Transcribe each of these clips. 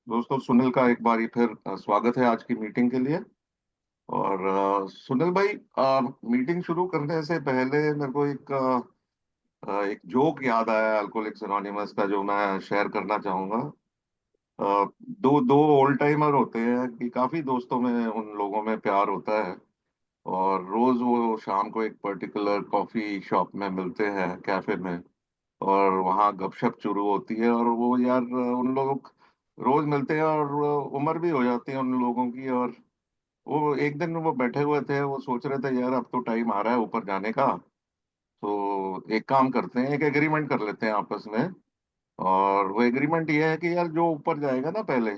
दोस्तों, सुनील का एक बारी फिर स्वागत है आज की मीटिंग के लिए। और सुनील भाई, मीटिंग शुरू करने से पहले मेरे को एक जोक याद आया अल्कोहलिक्स एनोनिमस का, जो मैं शेयर करना चाहूंगा। दो दो ओल्ड टाइमर होते हैं कि काफी दोस्तों में, उन लोगों में प्यार होता है। और रोज वो शाम को एक पर्टिकुलर कॉफी शॉप में मिलते हैं, कैफे में। और वहाँ गपशप शुरू होती है, और वो यार उन लोग रोज मिलते हैं, और उम्र भी हो जाती है उन लोगों की। और वो एक दिन वो बैठे हुए थे, वो सोच रहे थे यार अब तो टाइम आ रहा है ऊपर जाने का। तो एक काम करते हैं, एक एग्रीमेंट कर लेते हैं आपस में। और वो एग्रीमेंट ये है कि यार जो ऊपर जाएगा ना पहले,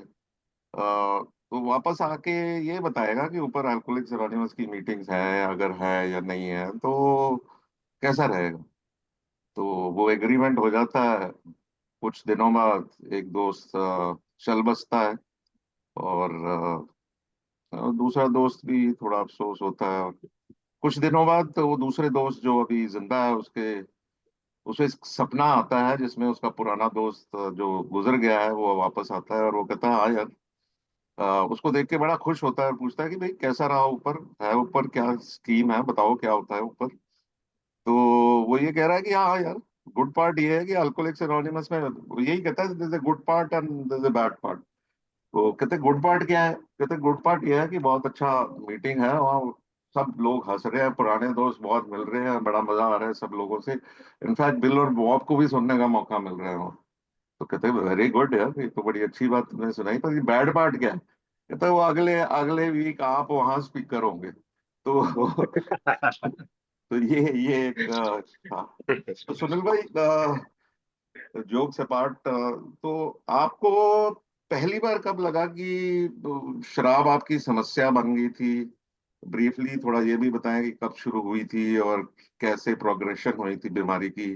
तो वापस आके ये बताएगा कि ऊपर अल्कोहलिक्स एनोनिमस की मीटिंग्स है, अगर है या नहीं है, तो कैसा रहेगा। तो वो एग्रीमेंट हो जाता है। कुछ दिनों बाद एक दोस्त चल बसता है। और दूसरा दोस्त भी थोड़ा अफसोस होता है। कुछ दिनों बाद तो वो दूसरे दोस्त जो अभी जिंदा है, उसके उसे एक सपना आता है जिसमें उसका पुराना दोस्त जो गुजर गया है वो वापस आता है। और वो कहता है हाँ यार, उसको देख के बड़ा खुश होता है और पूछता है कि भाई कैसा रहा ऊपर, है ऊपर क्या स्कीम है, बताओ क्या होता है ऊपर। तो वो ये कह रहा है कि हाँ यार, गुड पार्ट ये है कि अल्कोहलिक्स एनोनिमस में वो यही कहता है, this is good part and this is bad part. तो कहते गुड पार्ट क्या है, कहते गुड पार्ट ये है कि बहुत अच्छा मीटिंग है वहाँ। सब लोग हंस रहे हैं, पुराने दोस्त बहुत मिल रहे हैं, बड़ा मजा आ रहा है सब लोगों से। इनफैक्ट बिल और बॉब को भी सुनने का मौका मिल रहा है वहाँ। तो कहते वेरी गुड यार, ये तो बड़ी अच्छी बात तुमने सुनाई, पर ये बैड पार्ट क्या है। कहता है वो अगले अगले वीक आप वहाँ स्पीकर होंगे। तो तो ये एक था। तो सुनील भाई, जोक्स अपार्ट, तो आपको पहली बार कब लगा कि शराब आपकी समस्या बन गई थी। ब्रीफली थोड़ा ये भी बताएं कि कब शुरू हुई थी और कैसे प्रोग्रेशन हुई थी बीमारी की।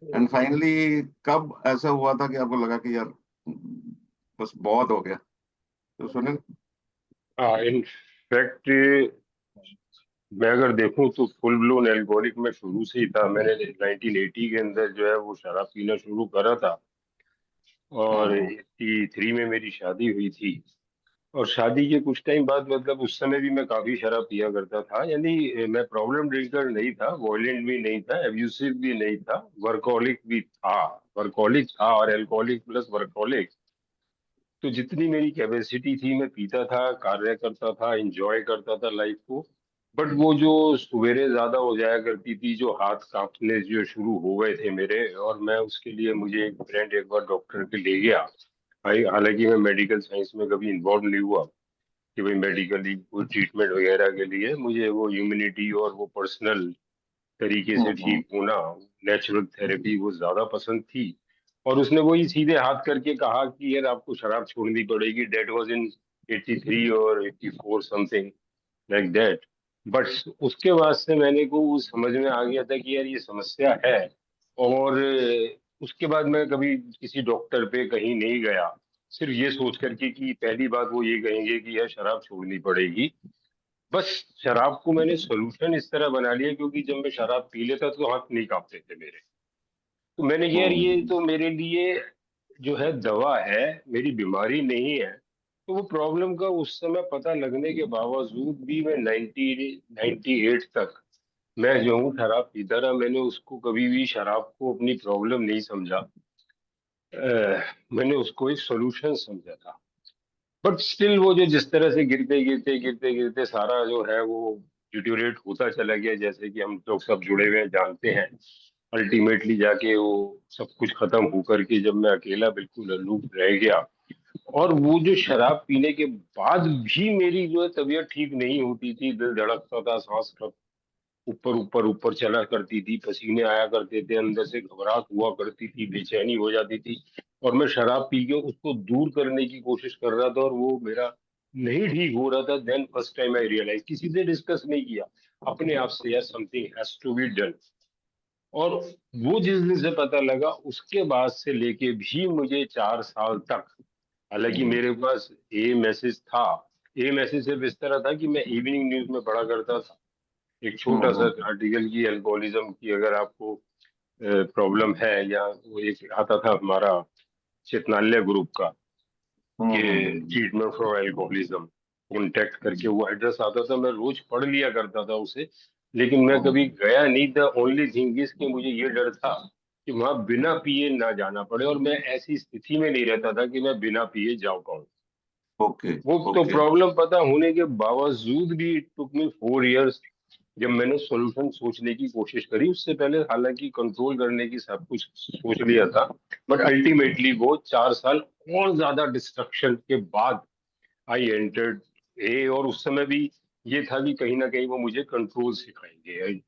एंड फाइनली कब ऐसा हुआ था कि आपको लगा कि यार बस बहुत हो गया। तो सुनील। हाँ, इनफैक्ट मैं अगर देखूं तो फुल ब्लोन एल्कोहलिक में शुरू से ही था। मैंने 1980 के अंदर जो है वो शराब पीना शुरू करा था। और हम्म। 83 में मेरी शादी हुई थी। और शादी के कुछ टाइम बाद, मतलब उस समय भी मैं काफी शराब पिया करता था। यानी मैं प्रॉब्लम ड्रिंकर नहीं था, वॉयलेंट भी नहीं था, एब्यूसिव भी नहीं था, वर्कहोलिक भी था। वर्कहोलिक था और एल्कोहलिक प्लस वर्कहोलिक। तो जितनी मेरी कैपेसिटी थी मैं पीता था, कार्य करता था, एंजॉय करता था लाइफ को। बट वो जो सवेरे ज्यादा हो जाया करती थी, जो हाथ कांपने जो शुरू हो गए थे मेरे, और मैं उसके लिए, मुझे एक फ्रेंड एक बार डॉक्टर के ले गया। भाई हालांकि मैं मेडिकल साइंस में कभी इन्वॉल्व नहीं हुआ कि भाई मेडिकली कोई ट्रीटमेंट वगैरह के लिए, मुझे वो ह्यूमिनिटी और वो पर्सनल तरीके से हम्म। ठीक होना, नेचुरल थेरेपी वो ज्यादा पसंद थी। और उसने वही सीधे हाथ करके कहा कि यार आपको शराब छोड़नी पड़ेगी। डेट वाज इन 83 और 84 समथिंग लाइक दैट। बट उसके बाद से मैंने को वो समझ में आ गया था कि यार ये समस्या है। और उसके बाद मैं कभी किसी डॉक्टर पे कहीं नहीं गया, सिर्फ ये सोच करके कि पहली बात वो ये कहेंगे कि यार शराब छोड़नी पड़ेगी। बस शराब को मैंने सोल्यूशन इस तरह बना लिया, क्योंकि जब मैं शराब पी लेता तो हाथ नहीं कांपते थे मेरे। तो मैंने कहा, यार ये हम्म। तो मेरे लिए जो है दवा है, मेरी बीमारी नहीं है। तो वो प्रॉब्लम का उस समय पता लगने के बावजूद भी मैं 98 तक मैं जो हूँ शराब पीता रहा। मैंने उसको कभी भी शराब को अपनी प्रॉब्लम नहीं समझा। मैंने उसको एक सोल्यूशन समझा था। बट स्टिल वो जो जिस तरह से गिरते गिरते गिरते गिरते सारा जो है वो डिटोरेट होता चला गया, जैसे कि हम लोग सब जुड़े हुए हैं जानते हैं। अल्टीमेटली जाके वो सब कुछ खत्म होकर के जब मैं अकेला बिल्कुल अलूप रह गया। और वो जो शराब पीने के बाद भी मेरी जो है तबीयत ठीक नहीं होती थी, दिल धड़कता था, सांस ऊपर ऊपर ऊपर चला करती थी, पसीने आया करते थे, अंदर से घबराहट हुआ करती थी, बेचैनी हो जाती थी। और मैं शराब पी के उसको दूर करने की कोशिश कर रहा था और वो मेरा नहीं ठीक हो रहा था। Then first time I realise, किसी से डिस्कस नहीं किया, अपने आप से, यार something has to be done. और वो जिस दिन से पता लगा, उसके बाद से लेके भी मुझे 4 साल तक, हालांकि मेरे पास ए मैसेज था। ए मैसेज सिर्फ इस तरह था कि मैं इवनिंग न्यूज में पढ़ा करता था एक छोटा सा हम्म। आर्टिकल की अल्कोहलिज्म की अगर आपको प्रॉब्लम है, या वो एक आता था हमारा चेतनालय ग्रुप का। कि ट्रीटमेंट फॉर एल्कोहलिज्म कॉन्टेक्ट करके वो एड्रेस आता था, मैं रोज पढ़ लिया करता था उसे, लेकिन मैं कभी हम्म। गया नहीं था। ओनली थिंग इज कि मुझे ये डर था कि वहां बिना पिए ना जाना पड़े, और मैं ऐसी स्थिति में नहीं रहता था कि मैं बिना पिए जा पाऊँ। ओके वो तो ओके। प्रॉब्लम पता होने के बावजूद भी इट टुक मी 4 इयर्स जब मैंने सॉल्यूशन सोचने की कोशिश करी। उससे पहले हालांकि कंट्रोल करने की सब कुछ सोच लिया था, बट अल्टीमेटली वो 4 साल और ज्यादा डिस्ट्रक्शन के बाद आई एंटर्ड ए। और उस समय भी ये था कि कहीं ना कहीं वो मुझे कंट्रोल सिखाएंगे। I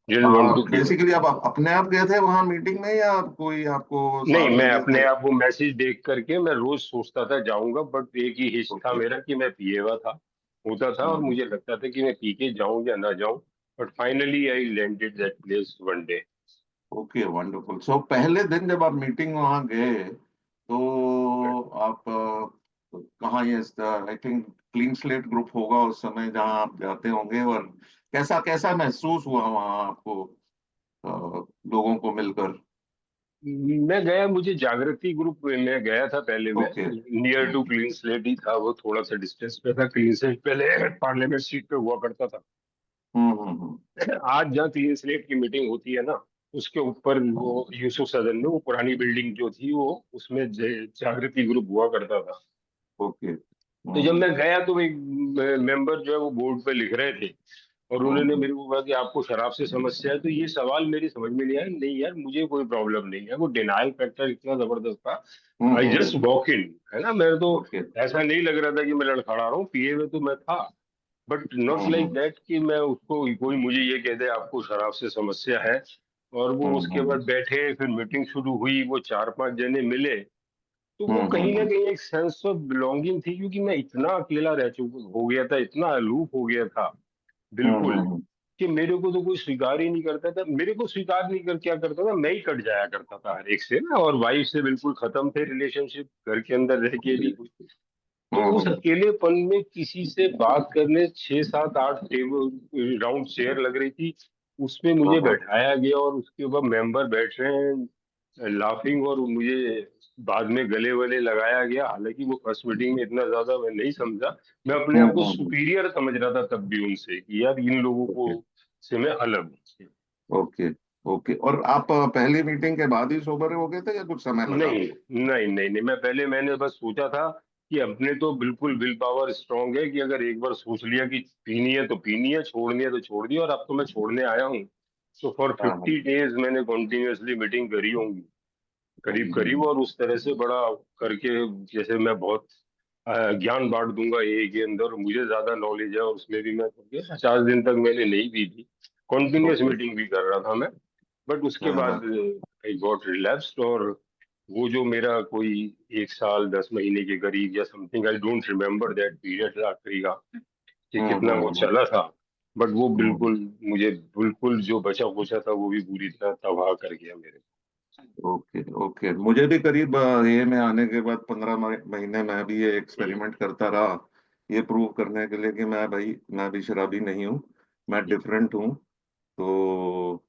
didn't want to give up. Basically आप अपने आप गए थे वहां मीटिंग में या कोई आपको नहीं, साथ मैं ले गया अपने था? आप वो मैसेज देख करके मैं रोज सोचता था जाऊंगा, बट एक ही हिच था ओके। मेरा कि मैं पिए हुआ था होता था, और मुझे लगता था कि मैं पी के जाऊं या ना जाऊं। But finally I landed that place one day. Okay, wonderful. So पहले दिन जब आप मीटिंग वहां गए तो आप कहाँ, ये I think clean slate group होगा उस समय जहाँ आप जाते होंगे, और कैसा कैसा महसूस हुआ वहां आपको अ, लोगों को मिलकर? मैं गया, मुझे जागृति ग्रुप में गया था पहले। मैं okay. Near to clean slate ही था, वो थोड़ा सा डिस्टेंस पे था। क्लीन स्लेट पहले पार्लियामेंट सीट पे हुआ करता था। हम्म। आज जहाँ क्लीन स्लेट की मीटिंग होती है ना, उसके ऊपर वो यूसुफ सदन में वो पुरानी बिल्डिंग जो थी, वो उसमें जागृति ग्रुप हुआ करता था। ओके। तो जब मैं गया तो एक मेंबर जो है वो बोर्ड पे लिख रहे थे, और उन्होंने हम्म मेरे को कहा कि आपको शराब से समस्या है। तो ये सवाल मेरी समझ में नहीं आया। नहीं यार, मुझे कोई प्रॉब्लम नहीं है। वो डिनायल फैक्टर इतना जबरदस्त था। I just hmm. Walk in, है ना, मेरे तो ओके। ऐसा नहीं लग रहा था कि मैं लड़खड़ा रहा हूँ, पिए हुए तो मैं था, but not like hmm that कि मैं उसको कोई मुझे ये कह दे आपको शराब से समस्या है। और वो उसके हम्म बाद बैठे, फिर मीटिंग शुरू हुई, वो 4-5 जने मिले। तो वो कहीं ना हम्म। कहीं एक सेंस ऑफ बिलोंगिंग थी, क्योंकि मैं इतना अकेला रह चुका हो गया था, इतना अलूप हो गया था बिल्कुल, हम्म। कि मेरे को तो कोई स्वीकार ही नहीं करता था। मेरे को स्वीकार नहीं कर, क्या करता था, मैं ही कट जाया करता था हर एक से ना, और वाइफ से बिल्कुल खत्म थे रिलेशनशिप, घर के अंदर रह के भी। तो उस हम्म अकेलेपन में किसी से बात करने 6-7-8 टेबल राउंड चेयर लग रही थी, उसमें मुझे हम्म बैठाया गया, और उसके ऊपर मेंबर बैठ रहे हैं लाफिंग, और मुझे बाद में गले वले लगाया गया। हालांकि वो फर्स्ट मीटिंग में इतना ज्यादा मैं नहीं समझा, मैं अपने आप को सुपीरियर समझ रहा था तब भी उनसे, कि यार इन लोगों को ओके से मैं अलग हूँ। Okay okay. और आप पहली मीटिंग के बाद ही सोबर हो गए थे या कुछ समय लगा नहीं आपको? नहीं नहीं नहीं, मैं पहले मैंने बस सोचा था कि अपने तो बिल्कुल विल पावर स्ट्रांग है, कि अगर एक बार सोच लिया कि पीनी है तो पीनी है, छोड़नी है तो छोड़ दी, और अब तो मैं छोड़ने आया हूँ। तो फॉर हाँ हाँ। 50 डेज मैंने कॉन्टिन्यूअसली मीटिंग करी होंगी, करीब करीब, हम्म और उस तरह से बड़ा करके, जैसे मैं बहुत ज्ञान बांट दूंगा ए के अंदर, मुझे ज्यादा नॉलेज है, और उसमें भी मैं करके 50 दिन तक मैंने नहीं पी थी। Continuous okay. मीटिंग भी कर रहा था मैं, बट उसके बाद हाँ आई गॉट रिलैप्स्ड। और वो जो मेरा कोई 1 साल 10 महीने के करीब या something, I don't remember that period आखिरी का, कि कितना वो हम्म। चला था, बट वो हम्म। बिल्कुल मुझे, बिल्कुल जो बचा कुचा था वो भी पूरी तरह तबाह कर गया मेरे ओके ओके। मुझे भी करीब ये में आने के बाद 15 महीने मैं भी ये को। एक्सपेरिमेंट करता रहा, ये प्रूव करने के लिए कि मैं भी शराबी नहीं हूँ, मैं डिफरेंट हूँ। तो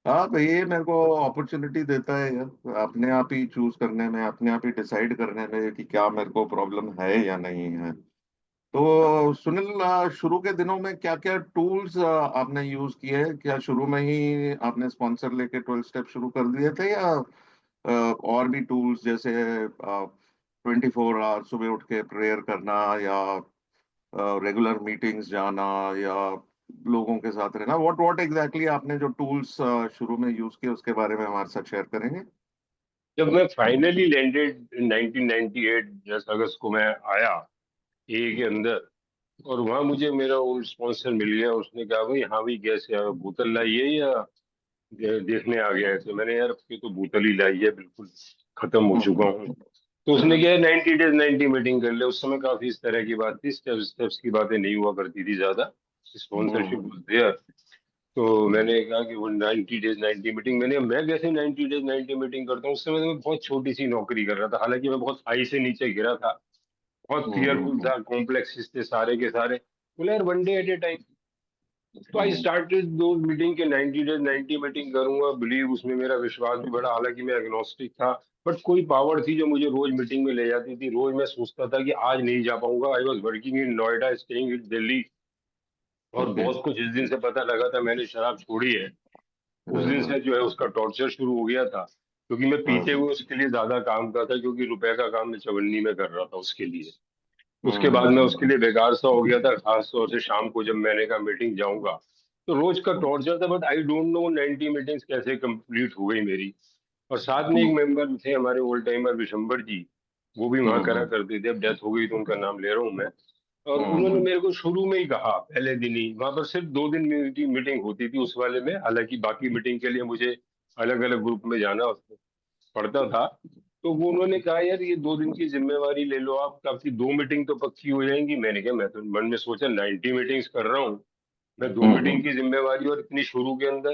हाँ भाई, ये मेरे को अपॉर्चुनिटी देता है यार, अपने आप ही चूज करने में, अपने आप ही डिसाइड करने में कि क्या मेरे को प्रॉब्लम है या नहीं है। तो सुनील, शुरू के दिनों में क्या क्या टूल्स आपने यूज किए? क्या शुरू में ही आपने स्पॉन्सर लेके 12 स्टेप शुरू कर दिए थे, या और भी टूल्स जैसे 24 आवर सुबह उठ के प्रेयर करना, या रेगुलर मीटिंग्स जाना, या लोगों के साथ रहना? व्हाट व्हाट एग्जैक्टली आपने जो टूल्स शुरू में यूज किए उसके बारे में हमारे साथ शेयर करेंगे? जब मैं फाइनली लैंडेड 1998 10 अगस्त को मैं आया ए के अंदर, और वहां मुझे मेरा ओल्ड स्पॉन्सर मिल गया। उसने कहा भाई, हाँ भाई, गैस या बोतल लाई है या देखने आ गया है? तो मैंने, यार अब तो बोतल ही लाई है, बिल्कुल खत्म हो चुका हम्म हूँ। तो उसने क्या, 90 डेज 90 मीटिंग कर ले। उस समय काफी इस तरह की बात थी, स्टेप्स स्टेप्स की बातें नहीं हुआ करती थी ज्यादा, स्पॉन्सरशिप हम्म देयर। तो मैंने कहा कि वो 90 डेज 90 मीटिंग, मैं कैसे 90 डेज 90 मीटिंग करता हूँ? उस समय तो मैं बहुत छोटी सी नौकरी कर रहा था, हालांकि मैं बहुत हाई से नीचे गिरा था, बहुत हम्म फियरफुल हम्म था, कॉम्प्लेक्सेस थे सारे के सारे। बोला यार, one day at A time, तो आई स्टार्टेड दो मीटिंग के 90 डेज 90 मीटिंग करूंगा, बिलीव उसमें मेरा विश्वास भी बड़ा, हालांकि मैं एग्नोस्टिक था। बट कोई पावर थी जो मुझे रोज मीटिंग में ले जाती थी। रोज मैं सोचता था कि आज नहीं जा पाऊंगा। I was working in Noida, staying in Delhi. और ओके। बॉस को जिस दिन से पता लगा था मैंने शराब छोड़ी है, उस दिन से जो है उसका टॉर्चर शुरू हो गया था। क्योंकि मैं पीते हुए उसके लिए ज्यादा काम करता था, क्योंकि रुपए का काम मैं चवन्नी में कर रहा था उसके लिए। उसके बाद मैं उसके लिए बेकार सा हो गया था, खास तौर से शाम को जब मैंने कहा मीटिंग जाऊंगा। तो रोज का टॉर्चर था। But I don't know 90 meetings कैसे कंप्लीट हो गई मेरी। और साथ में एक मेंबर थे हमारे ओल्ड टाइमर विशंबर जी, वो भी वहां करा करते थे। अब डेथ हो गई तो उनका नाम ले रहा हूँ मैं। और उन्होंने मेरे को शुरू में ही कहा, पहले दिन ही, वहां पर सिर्फ 2 दिन मीटिंग मीटिंग होती थी उस वाले में, हालांकि बाकी मीटिंग के लिए मुझे अलग अलग ग्रुप में जाना पड़ता था। तो वो उन्होंने कहा, यार ये 2 दिन की जिम्मेवारी ले लो आप, आपकी 2 मीटिंग तो पक्की हो जाएंगी। मैंने कहा, मैं तो मन में सोचा 90 मीटिंग्स कर रहा हूँ, मैं 2 मीटिंग की जिम्मेवारी और इतनी शुरू के अंदर।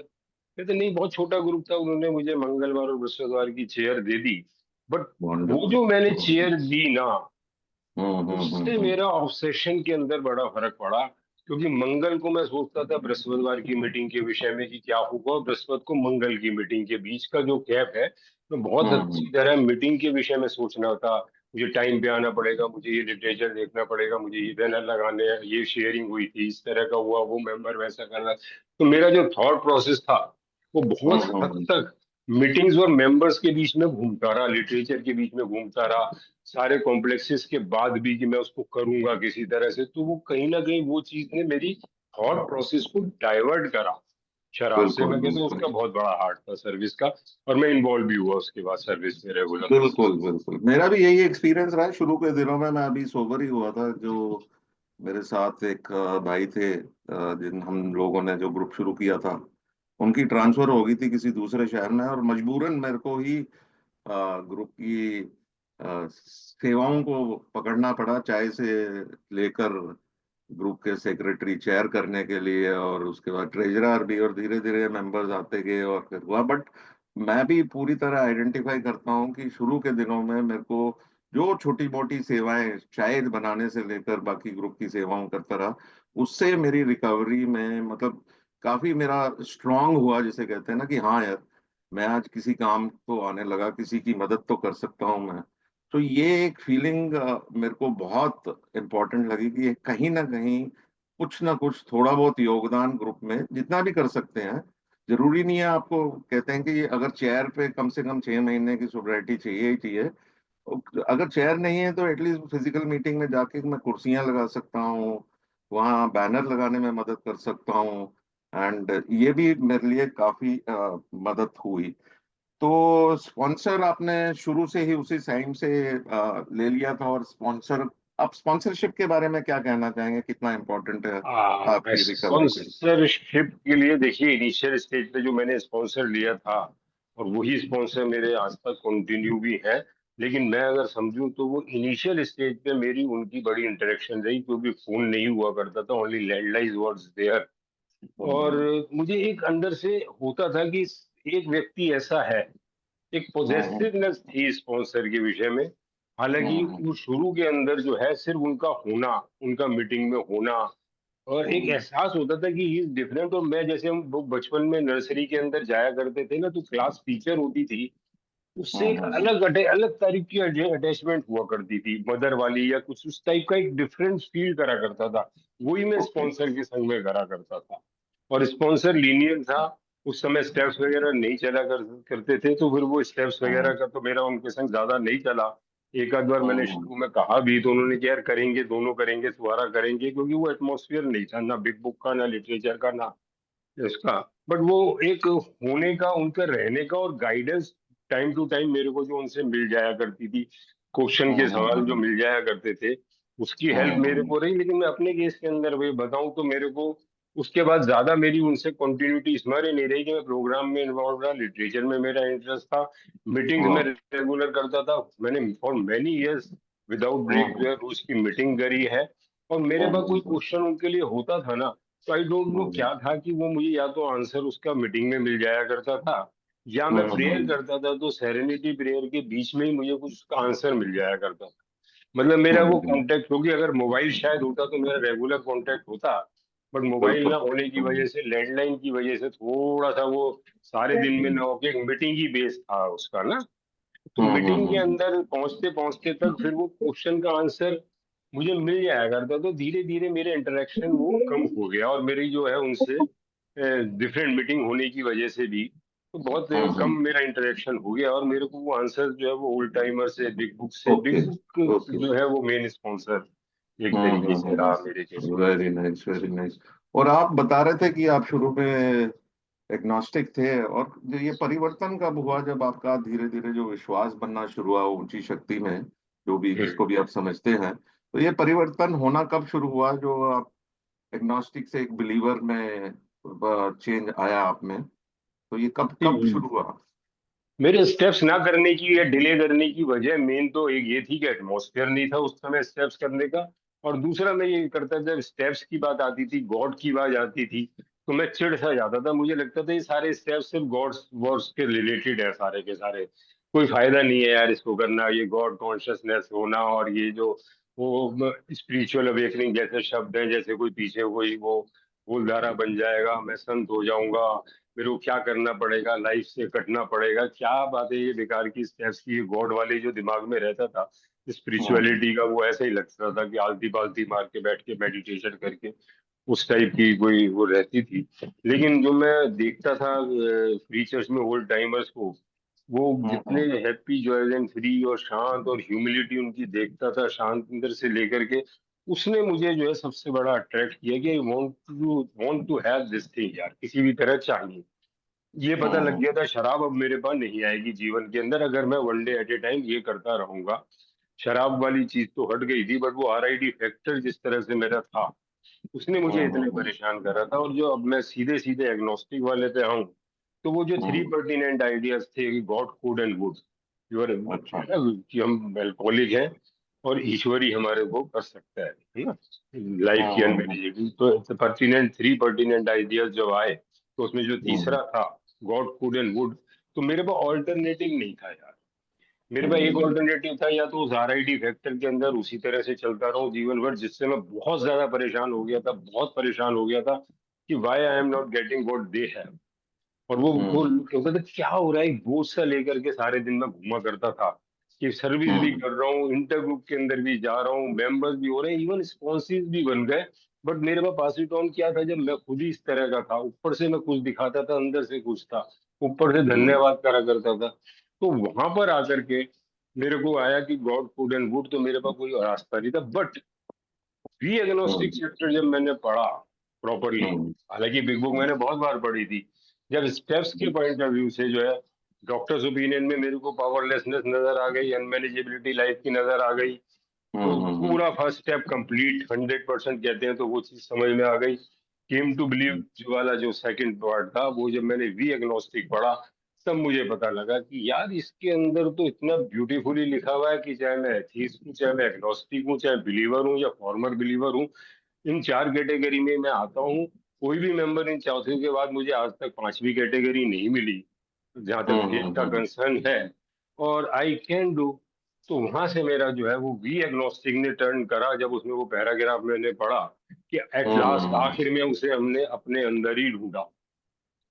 कहते नहीं, बहुत छोटा ग्रुप था। उन्होंने मुझे मंगलवार और बृहस्पतिवार की चेयर दे दी। बट वो वंडरफुल। जो मैंने चेयर दी ना, उससे हम्म। मेरा ऑब्सेशन के अंदर बड़ा फर्क पड़ा। क्योंकि मंगल को मैं सोचता था बृहस्पतिवार की मीटिंग के विषय में कि क्या होगा, और बृहस्पति को मंगल की मीटिंग के बीच का जो गैप है, मैं बहुत अच्छी तरह मीटिंग के विषय में सोचना था। मुझे टाइम पे आना पड़ेगा, मुझे ये लिटरेचर देखना पड़ेगा, मुझे ये बैनर लगाने हैं, ये शेयरिंग हुई थी, इस तरह का हुआ, वो मेंबर वैसा कर रहा। तो मेरा जो थॉट प्रोसेस था वो बहुत हद तक मीटिंग्स और मेंबर्स के बीच में घूमता रहा, लिटरेचर के बीच में घूमता रहा, सारे कॉम्प्लेक्सेस के बाद भी कि मैं उसको करूंगा किसी तरह से। तो वो कहीं ना कहीं वो चीज ने मेरी थॉट प्रोसेस को डाइवर्ट करा शराब से। बिल्कुल मैं कहता हूँ बिल्कुल। उसका बहुत बड़ा हार्ट था सर्विस का। और मैं इन्वॉल्व भी हुआ उसके बाद सर्विस में रेगुलर बेसिस। बिल्कुल बिल्कुल, मेरा भी यही एक्सपीरियंस रहा है शुरू के दिनों में। मैं अभी सोबर ही हुआ था। जो मेरे साथ एक भाई थे, जिन हम लोगों ने जो ग्रुप शुरू किया था, उनकी ट्रांसफर हो गई थी किसी दूसरे शहर में, और मजबूरन मेरे को ही ग्रुप की सेवाओं को पकड़ना पड़ा, चाय से लेकर ग्रुप के सेक्रेटरी चेयर करने के लिए, और उसके बाद ट्रेजरर भी, और धीरे धीरे मेंबर्स आते गए और फिर हुआ। बट मैं भी पूरी तरह आइडेंटिफाई करता हूँ कि शुरू के दिनों में मेरे को जो छोटी मोटी सेवाएं, चाय बनाने से लेकर बाकी ग्रुप की सेवाओं करता रहा, उससे मेरी रिकवरी में मतलब काफी मेरा स्ट्रांग हुआ, जिसे कहते हैं ना कि हाँ यार, मैं आज किसी काम को आने लगा, किसी की मदद तो कर सकता हूँ मैं। तो ये एक फीलिंग मेरे को बहुत इम्पोर्टेंट लगी कि कहीं ना कुछ थोड़ा बहुत योगदान ग्रुप में जितना भी कर सकते हैं। जरूरी नहीं है आपको, कहते हैं कि अगर चेयर पे कम से कम 6 महीने की सोब्राइटी चाहिए ही चाहिए। अगर चेयर नहीं है तो एटलीस्ट फिजिकल मीटिंग में जाके मैं कुर्सियां लगा सकता हूँ, वहाँ बैनर लगाने में मदद कर सकता हूँ। एंड ये भी मेरे लिए काफी मदद हुई। तो स्पॉन्सर आपने शुरू से ही उसी टाइम से ले लिया था, और स्पॉन्सर, आप स्पॉन्सरशिप के बारे में क्या कहना चाहेंगे, कितना इम्पोर्टेंट है आपकी रिकवरी के लिए? स्पॉन्सरशिप के लिए देखिए, इनिशियल स्टेज पे जो मैंने स्पॉन्सर लिया था, और वही स्पॉन्सर मेरे आज तक कंटिन्यू भी है। लेकिन मैं अगर समझूं तो वो इनिशियल स्टेज पे मेरी उनकी बड़ी इंटरेक्शन रही, क्योंकि फोन नहीं हुआ करता था, ओनली लैंडलाइन वाज देयर। और हम्म मुझे एक अंदर से होता था कि एक व्यक्ति ऐसा है, एक हम्म पॉजिटिवनेस थी स्पॉन्सर के विषय में। हालांकि हम्म वो शुरू के अंदर जो है सिर्फ उनका होना, उनका मीटिंग में होना, और एक हम्म एहसास होता था कि ही इज डिफरेंट। और मैं, जैसे हम लोग बचपन में नर्सरी के अंदर जाया करते थे ना, तो क्लास टीचर होती थी, उससे एक हम्म अलग तारीख की अटैचमेंट हुआ करती थी, मदर वाली या कुछ उस टाइप का एक डिफरेंट फील करा करता था। वही मैं ओके। स्पॉन्सर के संग में करा करता था। और स्पॉन्सर लीनियर था। उस समय स्टेप्स वगैरह नहीं चला करते थे, तो फिर वो स्टेप्स वगैरह हम्म का तो मेरा उनके संग ज्यादा नहीं चला। एक आध बार मैंने हम्म शुरू में कहा भी, तो उन्होंने कहा, यार करेंगे, दोनों करेंगे, तुम्हारा करेंगे, क्योंकि वो एटमोसफियर नहीं था ना बिग बुक का, ना लिटरेचर का, ना इसका। बट वो एक होने का, उनका रहने का, और गाइडेंस टाइम टू टाइम मेरे को जो उनसे मिल जाया करती थी, क्वेश्चन के सवाल जो हम्म मिल जाया करते थे, उसकी हेल्प मेरे हम्म को रही। लेकिन मैं अपने केस के अंदर भी बताऊं तो मेरे को उसके बाद ज्यादा मेरी उनसे कंटिन्यूटी इस मारे नहीं रही कि मैं प्रोग्राम में इन्वॉल्व रहा, लिटरेचर में मेरा इंटरेस्ट था, मीटिंग्स में हम्म रेगुलर करता था। मैंने for many years without break जो हम्म है रोज की मीटिंग करी है। और मेरे पास कोई हम्म क्वेश्चन उनके लिए होता था ना, तो आई डोंट नो हम्म क्या था कि वो मुझे या तो आंसर उसका मीटिंग में मिल जाया करता था, या मैं प्रेयर हम्म करता था तो सेरेनिटी प्रेयर के बीच में ही मुझे कुछ उसका आंसर मिल जाया करता था। मतलब मेरा वो हम्म कांटेक्ट, क्योंकि अगर मोबाइल शायद होता तो मेरा रेगुलर कांटेक्ट होता। बट मोबाइल बिल्कुल। ना होने की वजह से, लैंडलाइन की वजह से थोड़ा सा वो सारे दिन में ना होके एक मीटिंग ही बेस था उसका ना। तो मीटिंग के हम्म। अंदर पहुंचते पहुंचते तक फिर वो क्वेश्चन का आंसर मुझे मिल जाया करता, तो धीरे धीरे मेरे इंटरेक्शन वो कम हो गया, और मेरी जो है उनसे डिफरेंट मीटिंग होने की वजह से भी तो बहुत कम हम्म। मेरा इंटरेक्शन हो गया, और मेरे को वो आंसर जो है वो ओल्ड टाइमर से, बिग बुक से, ओके। Big book okay. जो है वो मेन स्पॉन्सर एक तरीके से रहा मेरे केस में। Very nice, very nice. और आप बता रहे थे कि आप शुरू में एग्नोस्टिक थे, और जो ये परिवर्तन कब हुआ जब आपका धीरे धीरे जो विश्वास बनना शुरू हुआ ऊंची शक्ति में, जो भी हम्म। जिसको भी आप समझते हैं, तो ये परिवर्तन होना कब शुरू हुआ जो आप एग्नोस्टिक से एक बिलीवर में चेंज आया आप में? तो ये कब कब शुरू हुआ? मेरे स्टेप्स ना करने की या डिले करने की वजह मेन तो एक ये थी कि एटमॉस्फेयर नहीं था उस समय स्टेप्स करने का। और दूसरा मैं ये करता था, जब स्टेप्स की बात आती थी, गॉड की बात आती थी, तो मैं चिढ़ सा जाता था। मुझे लगता था ये सारे स्टेप्स सिर्फ गॉड्स वर्ड्स के रिलेटेड है सारे के सारे, कोई फायदा नहीं है यार इसको करना, ये गॉड कॉन्शियसनेस होना और ये जो वो स्पिरिचुअल अवेकनिंग जैसे शब्द हैं, जैसे कोई पीछे कोई वो फूलधारा बन जाएगा, मैं संत हो जाऊंगा, मेरे को क्या करना पड़ेगा, लाइफ से कटना पड़ेगा, क्या बात है ये बेकार की स्टेप्स की। गॉड वाले जो दिमाग में रहता था हम्म। स्पिरिचुअलिटी का, वो ऐसे ही लगता था कि आलती पालती मार के बैठ के मेडिटेशन करके उस टाइप की कोई वो रहती थी। लेकिन जो मैं देखता था प्रीचर्स में, ओल्ड टाइमर्स को, वो जितने हम्म। हैप्पी जॉय एंड फ्री और शांत, और ह्यूमिलिटी उनकी देखता था शांत अंदर से लेकर के, उसने मुझे जो है सबसे बड़ा अट्रैक्ट किया कि I want to have this thing यार, किसी भी तरह चाहिए। ये पता लग हम्म। गया था शराब अब मेरे पास नहीं आएगी जीवन के अंदर अगर मैं one day at A time ये करता रहूंगा। शराब वाली चीज तो हट गई थी, बट वो आरआईडी फैक्टर जिस तरह से मेरा था, उसने मुझे इतने हम्म। परेशान करा था। और जो अब मैं सीधे सीधे एग्नोस्टिक वाले पे आऊं, तो वो जो थ्री हम्म। पर्टिनेंट आइडियाज थे कि गॉड गुड एंड गुड, यूर, अच्छा। कि हम एल्कोहलिक हैं और ईश्वर ही हमारे को कर सकता है ना, लाइफ की हम्म। अनमेनेजेबल। तो पर्टिनेंट, थ्री पर्टिनेंट आइडियाज जब आए, तो उसमें जो हम्म। तीसरा था गॉड गुड एंड गुड, तो मेरे पास ऑल्टरनेटिव नहीं था यार। मेरे पास एक हम्म। ऑल्टरनेटिव था, या तो उस आरआईडी फैक्टर के अंदर उसी तरह से चलता रहूं जीवन भर, जिससे मैं बहुत ज्यादा परेशान हो गया था, बहुत परेशान हो गया था कि why I am not getting what they have. और वो हम्म। कहता था क्या हो रहा है, एक बोझ सा लेकर के सारे दिन में घूमा करता था कि सर्विस भी हम्म। कर रहा हूँ, इंटर ग्रुप के अंदर भी जा रहा हूँ, मेंबर्स भी हो रहे हैं, इवन स्पॉन्सेस भी बन गए। बट मेरे पास पास इट ऑन क्या था, जब मैं खुद ही इस तरह का था, ऊपर से मैं कुछ दिखाता था, अंदर से कुछ था, ऊपर से हम्म। धन्यवाद करा करता था। तो वहां पर आकर के मेरे को आया कि गॉड गुड एंड गुड, तो मेरे पास कोई रास्ता नहीं था। But we agnostic hmm. Chapter जब मैंने पढ़ा प्रॉपरली, हम्म। हालांकि बिग बुक मैंने बहुत बार पढ़ी थी, जब स्टेप्स के पॉइंट ऑफ व्यू से जो है डॉक्टर्स ओपिनियन में मेरे को पावरलेसनेस नजर आ गई, अनमेनेजेबिलिटी लाइफ की नजर आ गई। तो हम्म। पूरा फर्स्ट स्टेप कंप्लीट 100% कहते हैं, तो वो चीज समझ में आ गई। केम टू बिलीव वाला जो सेकंड पार्ट था, वो जब मैंने वी एग्नोस्टिक पढ़ा, तब मुझे पता लगा कि यार इसके अंदर तो इतना ब्यूटीफुली लिखा हुआ है कि चाहे मैं एथीस्ट हूँ, चाहे मैं एग्नोस्टिक हूँ, चाहे बिलीवर हूँ या फॉर्मर बिलीवर हूँ, इन चार कैटेगरी में मैं आता हूँ। कोई भी मेंबर इन चौथे के बाद मुझे आज तक पांचवी कैटेगरी नहीं मिली जहां तक फेथ का हम्म। कंसर्न है। और आई कैन डू, तो वहां से मेरा जो है वो वी एग्नोस्टिक ने टर्न करा, जब उसमें वो पैराग्राफ मैंने पढ़ा कि एट लास्ट हम्म। आखिर में उसे हमने अपने अंदर ही ढूंढा।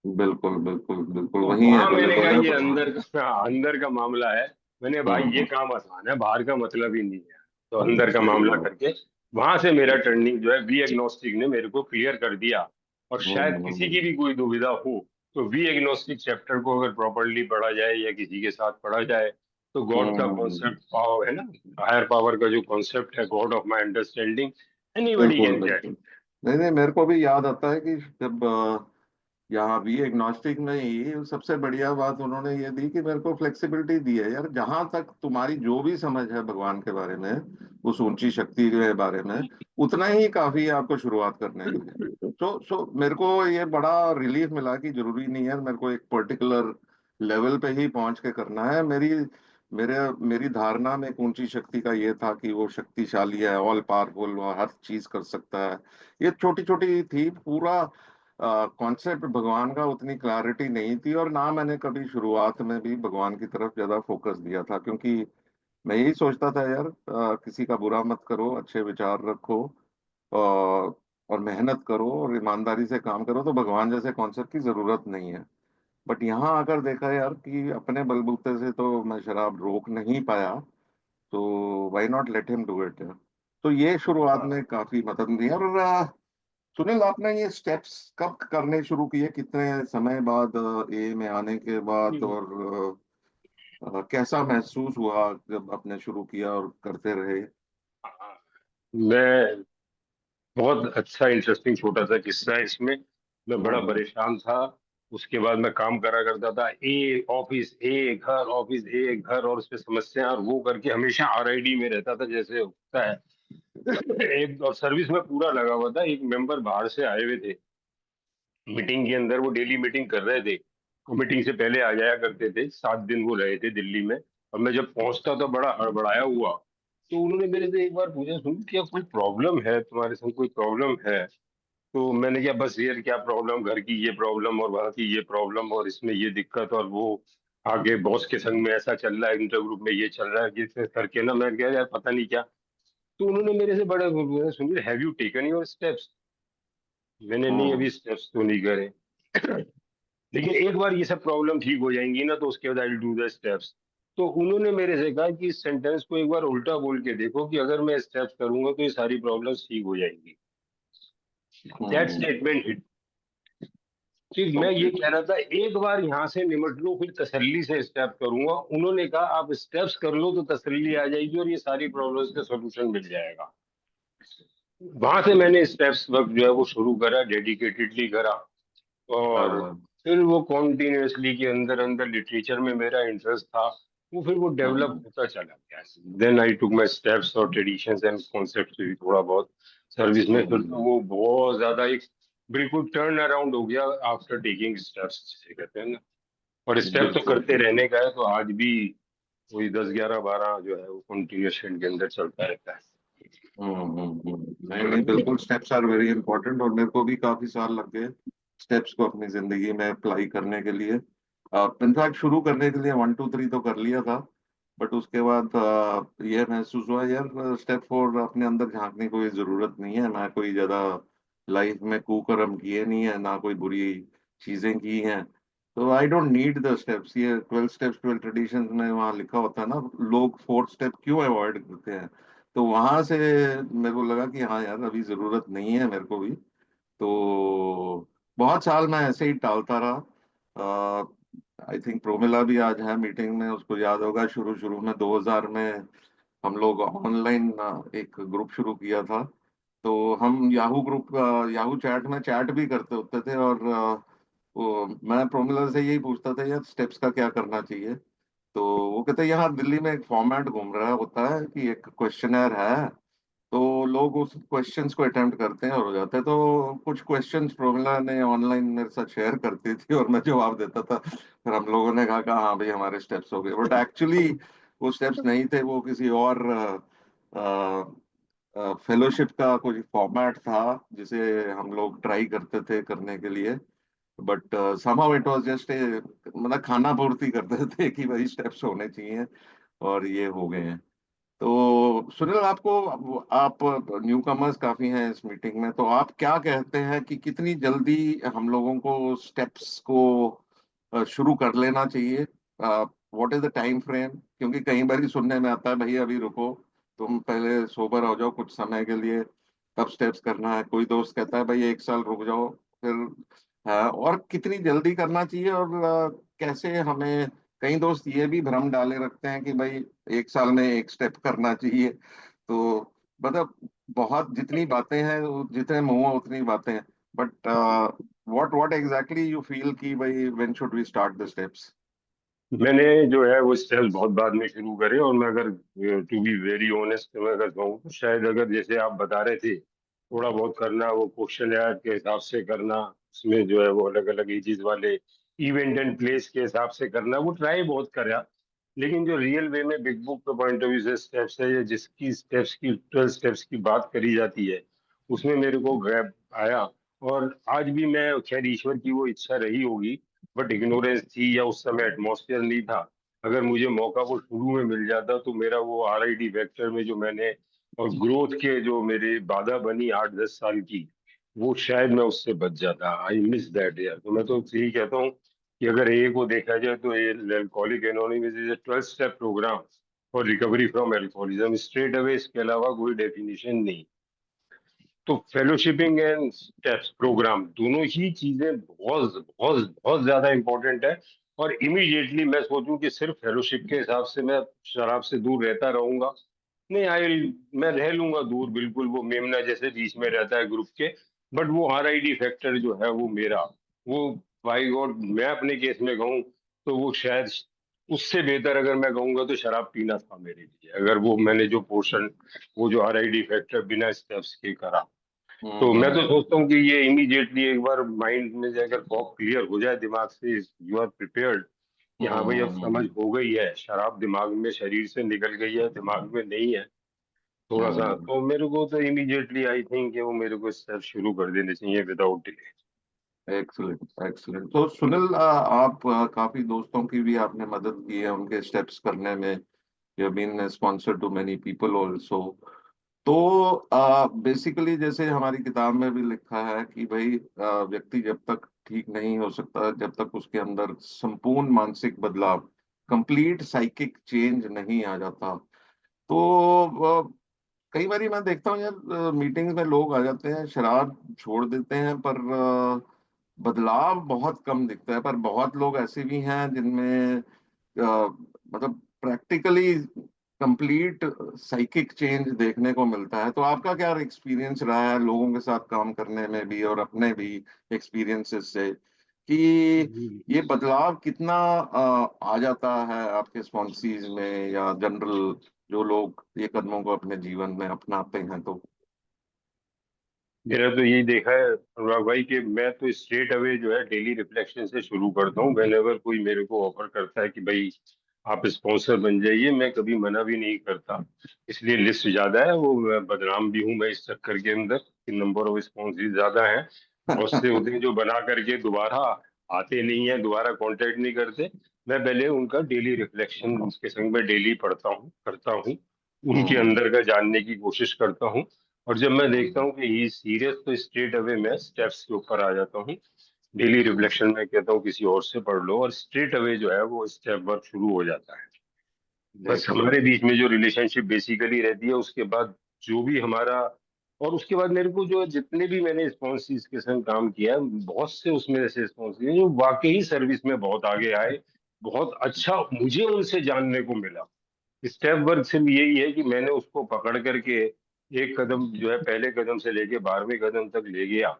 बिल्कुल बिल्कुल बिल्कुल, तो वही वहां मैंने कहा ये अवेलेबल है। अंदर का मामला है। मैंने भाई ये हम्म। काम आसान है, बाहर का मतलब ही नहीं है, तो अंदर का सही मामला बात। करके वहां से मेरा टर्निंग जो है वी एग्नोस्टिक ने मेरे को क्लियर कर दिया। और शायद किसी हम्म। की भी कोई दुविधा हो, तो वी एग्नोस्टिक चैप्टर को अगर प्रॉपरली पढ़ा जाए या किसी के साथ पढ़ा जाए, तो गॉड का हम्म। कॉन्सेप्ट पावर है ना, हायर पावर का जो कॉन्सेप्ट है, God of my understanding, anybody बिल्कुल कैन गेट। बिल्कुल। नहीं नहीं, मेरे को भी याद आता है कि जब यहाँ भी एग्नोस्टिक में ही सबसे बढ़िया बात उन्होंने ये दी कि मेरे को फ्लेक्सिबिलिटी दी है यार, जहां तक तुम्हारी जो भी समझ है भगवान के बारे में, उस ऊंची शक्ति के बारे में, उतना ही काफी है आपको शुरुआत करने के लिए। सो मेरे को ये बड़ा रिलीफ मिला कि जरूरी नहीं है मेरे को एक पर्टिकुलर लेवल पे ही पहुंच के करना है। मेरे मेरी धारणा में एक ऊंची शक्ति का ये था कि वो शक्तिशाली है, ऑल पावरफुल, वो हर चीज कर सकता है। ये छोटी छोटी थी, पूरा कॉन्सेप्ट भगवान का उतनी क्लैरिटी नहीं थी, और ना मैंने कभी शुरुआत में भी भगवान की तरफ ज्यादा फोकस दिया था, क्योंकि मैं यही सोचता था यार, किसी का बुरा मत करो, अच्छे विचार रखो, और और मेहनत करो और ईमानदारी से काम करो तो भगवान जैसे कॉन्सेप्ट की जरूरत नहीं है। बट यहाँ आकर देखा यार कि अपने बलबूते से तो मैं शराब रोक नहीं पाया, तो why not let him do it. तो ये शुरुआत में हाँ। काफी मदद मिली। और सुनील, आपने ये स्टेप्स कब करने शुरू किए, कितने समय बाद ए में आने के बाद, और कैसा महसूस हुआ जब आपने शुरू किया और करते रहे? मैं बहुत अच्छा इंटरेस्टिंग छोटा सा किस्सा है इसमें। मैं बड़ा हम्म। परेशान था। उसके बाद मैं काम करा करता था, ए ऑफिस ए घर, ऑफिस ए घर, और उसमें समस्या और वो करके हमेशा आरआईडी में रहता था जैसे होता है। एक और सर्विस में पूरा लगा हुआ था। एक मेंबर बाहर से आए हुए थे मीटिंग के अंदर, वो डेली मीटिंग कर रहे थे। वो मीटिंग से पहले आ जाया करते थे, 7 दिन वो रहे थे दिल्ली में। और मैं जब पहुंचता था बड़ा हड़बड़ाया हुआ। तो उन्होंने मेरे से एक बार पूछा, सुन क्या कोई प्रॉब्लम है तुम्हारे संग, कोई प्रॉब्लम है? तो मैंने क्या, बस यार क्या प्रॉब्लम, घर की ये प्रॉब्लम और वहाँ की ये प्रॉब्लम और इसमें ये दिक्कत और वो आगे बॉस के संग में ऐसा चल रहा है, इंटरग्रुप में ये चल रहा है, जिससे करके ना मैं क्या यार पता नहीं क्या। तो उन्होंने मेरे से बड़ा सुनिए, have you taken your steps? मैंने नहीं, हम्म। अभी स्टेप्स तो नहीं करे। लेकिन एक बार ये सब प्रॉब्लम ठीक हो जाएंगी ना तो उसके बाद आई डू द स्टेप्स। तो उन्होंने मेरे से कहा कि इस सेंटेंस को एक बार उल्टा बोल के देखो कि अगर मैं स्टेप्स करूंगा तो ये सारी प्रॉब्लम्स ठीक हो जाएंगी। That hmm. स्टेटमेंट, कि मैं ओके। ये कह रहा था एक बार यहाँ से निमट लो फिर तसल्ली से स्टेप करूंगा। उन्होंने कहा आप स्टेप्स कर लो तो तसल्ली आ जाएगी और ये सारी प्रॉब्लम्स का सोल्यूशन मिल जाएगा। वहां से मैंने स्टेप्स वर्क जो है वो शुरू करा, डेडिकेटेडली करा। और हाँ। फिर वो कॉन्टिन्यूसली के अंदर अंदर लिटरेचर में मेरा इंटरेस्ट था, वो फिर वो डेवलप हम्म। होता चला गया। Then I took my steps और ट्रेडिशंस एंड कॉन्सेप्ट्स भी थोड़ा बहुत सर्विस में। फिर तो हम्म। वो बहुत ज्यादा एक बिल्कुल टर्न अराउंड हो गया आफ्टर टेकिंग स्टेप्स जिसे कहते हैं ना। और स्टेप तो बिल्कुल। करते रहने का है, तो आज भी वही 10 11 12 जो है वो कंटिन्यूएशन के अंदर चलता रहता है। नहीं नहीं, बिल्कुल स्टेप्स आर वेरी इंपॉर्टेंट, और मेरे को भी काफी साल लग गए स्टेप्स को अपनी जिंदगी में अप्लाई करने के लिए। इनफैक्ट शुरू करने के लिए 1 2 3 तो कर लिया था, बट उसके बाद यह महसूस हुआ यार स्टेप 4 अपने अंदर झांकने की कोई जरूरत नहीं है। मैं कोई ज्यादा लाइफ में कुकर्म किए नहीं है, ना कोई बुरी चीजें की हैं, तो I don't need the steps. ये 12 स्टेप्स 12 ट्रेडिशंस में वहाँ लिखा होता है ना, लोग 4th स्टेप क्यों अवॉइड करते हैं। तो वहां से मेरे को लगा कि हाँ यार अभी जरूरत नहीं है मेरे को भी। तो बहुत साल मैं ऐसे ही टालता रहा। आई थिंक प्रोमिला भी आज है मीटिंग में, उसको याद होगा शुरू शुरू में 2000 में हम लोग ऑनलाइन एक ग्रुप शुरू किया था। तो हम याहू ग्रुप, याहू चैट में चैट भी करते होते थे, और वो मैं प्रोमिला से यही पूछता था यार स्टेप्स का क्या करना चाहिए। तो वो कहते हैं यहाँ दिल्ली में एक फॉर्मेट घूम रहा होता है कि एक क्वेश्चनर है, तो लोग उस क्वेश्चंस को अटेम्प्ट करते हैं और हो जाते हैं। तो कुछ क्वेश्चंस प्रोमिला ने ऑनलाइन मेरे साथ शेयर करती थी और मैं जवाब देता था। फिर हम लोगों ने कहा कि हाँ भाई हमारे स्टेप्स हो गए, बट एक्चुअली वो स्टेप्स नहीं थे, वो किसी और फेलोशिप का कोई फॉर्मेट था जिसे हम लोग ट्राई करते थे करने के लिए। But somehow it was just a, मतलब खाना पूर्ति करते थे कि भाई स्टेप्स होने चाहिए, और ये हो गए हैं। तो सुनील, आपको, आप न्यू कमर्स काफी हैं इस मीटिंग में, तो आप क्या कहते हैं कि कितनी जल्दी हम लोगों को स्टेप्स को शुरू कर लेना चाहिए? What is the time frame? क्योंकि कई बार ही सुनने में आता है भाई अभी रुको, तुम पहले सोबर हो जाओ कुछ समय के लिए, तब स्टेप्स करना है। कोई दोस्त कहता है भाई 1 साल रुक जाओ, फिर और कितनी जल्दी करना चाहिए, और कैसे हमें, कई दोस्त ये भी भ्रम डाले रखते हैं कि भाई 1 साल में एक स्टेप करना चाहिए। तो मतलब बहुत जितनी बातें हैं, जितने मुंह उतनी बातें हैं। But what exactly you feel कि भाई when should we start the steps? मैंने जो है वो स्टेप्स बहुत बाद में शुरू करे। और मैं अगर टू बी वेरी ऑनेस्ट मैं अगर कहूँ तो शायद अगर जैसे आप बता रहे थे थोड़ा बहुत करना, वो क्वेश्चन के हिसाब से करना, उसमें जो है वो अलग अलग एजेस वाले इवेंट एंड प्लेस के हिसाब से करना, वो ट्राई बहुत करा। लेकिन जो रियल वे में बिग बुक के पॉइंट ऑफ व्यू से स्टेप्स है, या जिसकी स्टेप्स की 12 स्टेप्स की बात करी जाती है, उसमें मेरे को गैप आया। और आज भी मैं, खैर ईश्वर की वो इच्छा रही होगी, बट इग्नोरेंस थी या उस समय एटमॉस्फेयर नहीं था। अगर मुझे मौका वो शुरू में मिल जाता तो मेरा वो आरआईडी वेक्टर में जो मैंने, और ग्रोथ के जो मेरे बाधा बनी 8 10 साल की, वो शायद मैं उससे बच जाता। आई मिस दैट यार। तो मैं तो यही कहता हूँ कि अगर ए को देखा जाए तो ये alcoholic anonymous is a 12 step program for recovery from alcoholism, straight away, इसके अलावा कोई डेफिनेशन नहीं। तो फेलोशिपिंग एंड स्टेप्स प्रोग्राम दोनों ही चीजें बहुत बहुत बहुत ज्यादा इंपॉर्टेंट है। और इमीडिएटली मैं सोचूं कि सिर्फ फेलोशिप के हिसाब से मैं शराब से दूर रहता रहूंगा, नहीं। आई मैं रह लूंगा दूर बिल्कुल, वो मेमना जैसे बीच में रहता है ग्रुप के। बट वो आरआईडी फैक्टर जो है वो मेरा, वो भाई, और मैं अपने केस में कहूँ तो वो शायद उससे बेहतर अगर मैं कहूंगा तो शराब पीना था मेरे लिए, अगर वो मैंने जो पोर्शन, वो जो आरआईडी फैक्टर बिना स्टेप्स के करा। तो मैं तो हम्म सोचता हूँ कि ये इमीडिएटली एक बार माइंड में से अगर फॉग क्लियर हो जाए दिमाग से, यू आर प्रिपेयर्ड कि हाँ भाई अब समझ हम्म हो गई है, शराब दिमाग में शरीर से निकल गई है, दिमाग में नहीं है थोड़ा सा, हम्म तो मेरे को तो इमीडिएटली आई थिंक कि वो मेरे को स्टेप शुरू कर देने चाहिए विदाउट डिले। Excellent excellent. तो सुनील, आप काफी दोस्तों की भी आपने मदद की है उनके स्टेप्स करने में। You been sponsor to many people also. तो बेसिकली जैसे हमारी किताब में भी लिखा है कि भाई व्यक्ति जब तक ठीक नहीं हो सकता, जब तक उसके अंदर संपूर्ण मानसिक बदलाव, कंप्लीट साइकिक चेंज नहीं आ जाता। तो कई बार मैं देखता हूँ यार, मीटिंग्स में लोग आ जाते हैं, शराब छोड़ देते हैं, पर बदलाव बहुत कम दिखता है। पर बहुत लोग ऐसे भी हैं जिनमें मतलब प्रैक्टिकली कंप्लीट साइकिक चेंज देखने को मिलता है। तो आपका क्या एक्सपीरियंस रहा है लोगों के साथ काम करने में भी और अपने भी एक्सपीरियंसेस से, कि ये बदलाव कितना आ जाता है आपके स्पॉन्सीज में या जनरल जो लोग ये कदमों को अपने जीवन में अपनाते हैं तो। मेरा तो यही देखा है अनुराग भाई कि मैं तो स्ट्रेट अवे जो है डेली रिफ्लेक्शन से शुरू करता हूँ। वेन एवर कोई मेरे को ऑफर करता है कि भाई आप स्पॉन्सर बन जाइए, मैं कभी मना भी नहीं करता। इसलिए लिस्ट ज्यादा है, वो मैं बदनाम भी हूँ मैं इस चक्कर के अंदर कि नंबर ऑफ स्पॉन्सर ज्यादा है। बहुत से होते हैं जो बना करके दोबारा आते नहीं है, दोबारा कांटेक्ट नहीं करते। मैं पहले उनका डेली रिफ्लेक्शन उसके संग में डेली पढ़ता हूँ, करता हूँ, उनके हम्म अंदर का जानने की कोशिश करता हूँ। और जब मैं देखता हम्म हूँ कि ही सीरियस, तो स्ट्रेट अवे मैं स्टेप्स के ऊपर आ जाता हूँ। डेली हम्म रिफ्लेक्शन में कहता हूँ किसी और से पढ़ लो, और स्ट्रेट अवे जो है वो स्टेप वर्क शुरू हो जाता है। बस हमारे एक्सलेंट। बीच में जो रिलेशनशिप बेसिकली रहती है उसके बाद जो भी हमारा, और उसके बाद मेरे को जो जितने भी मैंने स्पॉन्सर्स के संग काम किया है, बहुत से उसमें ऐसे स्पॉन्सर जो वाकई सर्विस में बहुत आगे आए, बहुत अच्छा मुझे उनसे जानने को मिला। स्टेप वर्क सिर्फ यही है कि मैंने उसको पकड़ करके एक कदम जो है पहले कदम से लेके 12वें कदम तक ले गया,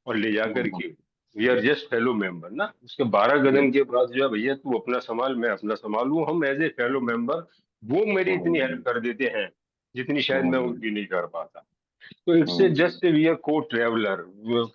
और ले जा हम्म करके we are just fellow member ना। उसके 12 कदम के बाद जो है भैया तू अपना संभाल मैं अपना संभालू, हम एज ए फेलो मेंबर। वो मेरी इतनी हेल्प हम्म कर देते हैं जितनी शायद मैं हम्म उनकी नहीं कर पाता। तो it's a hmm just we are co traveller.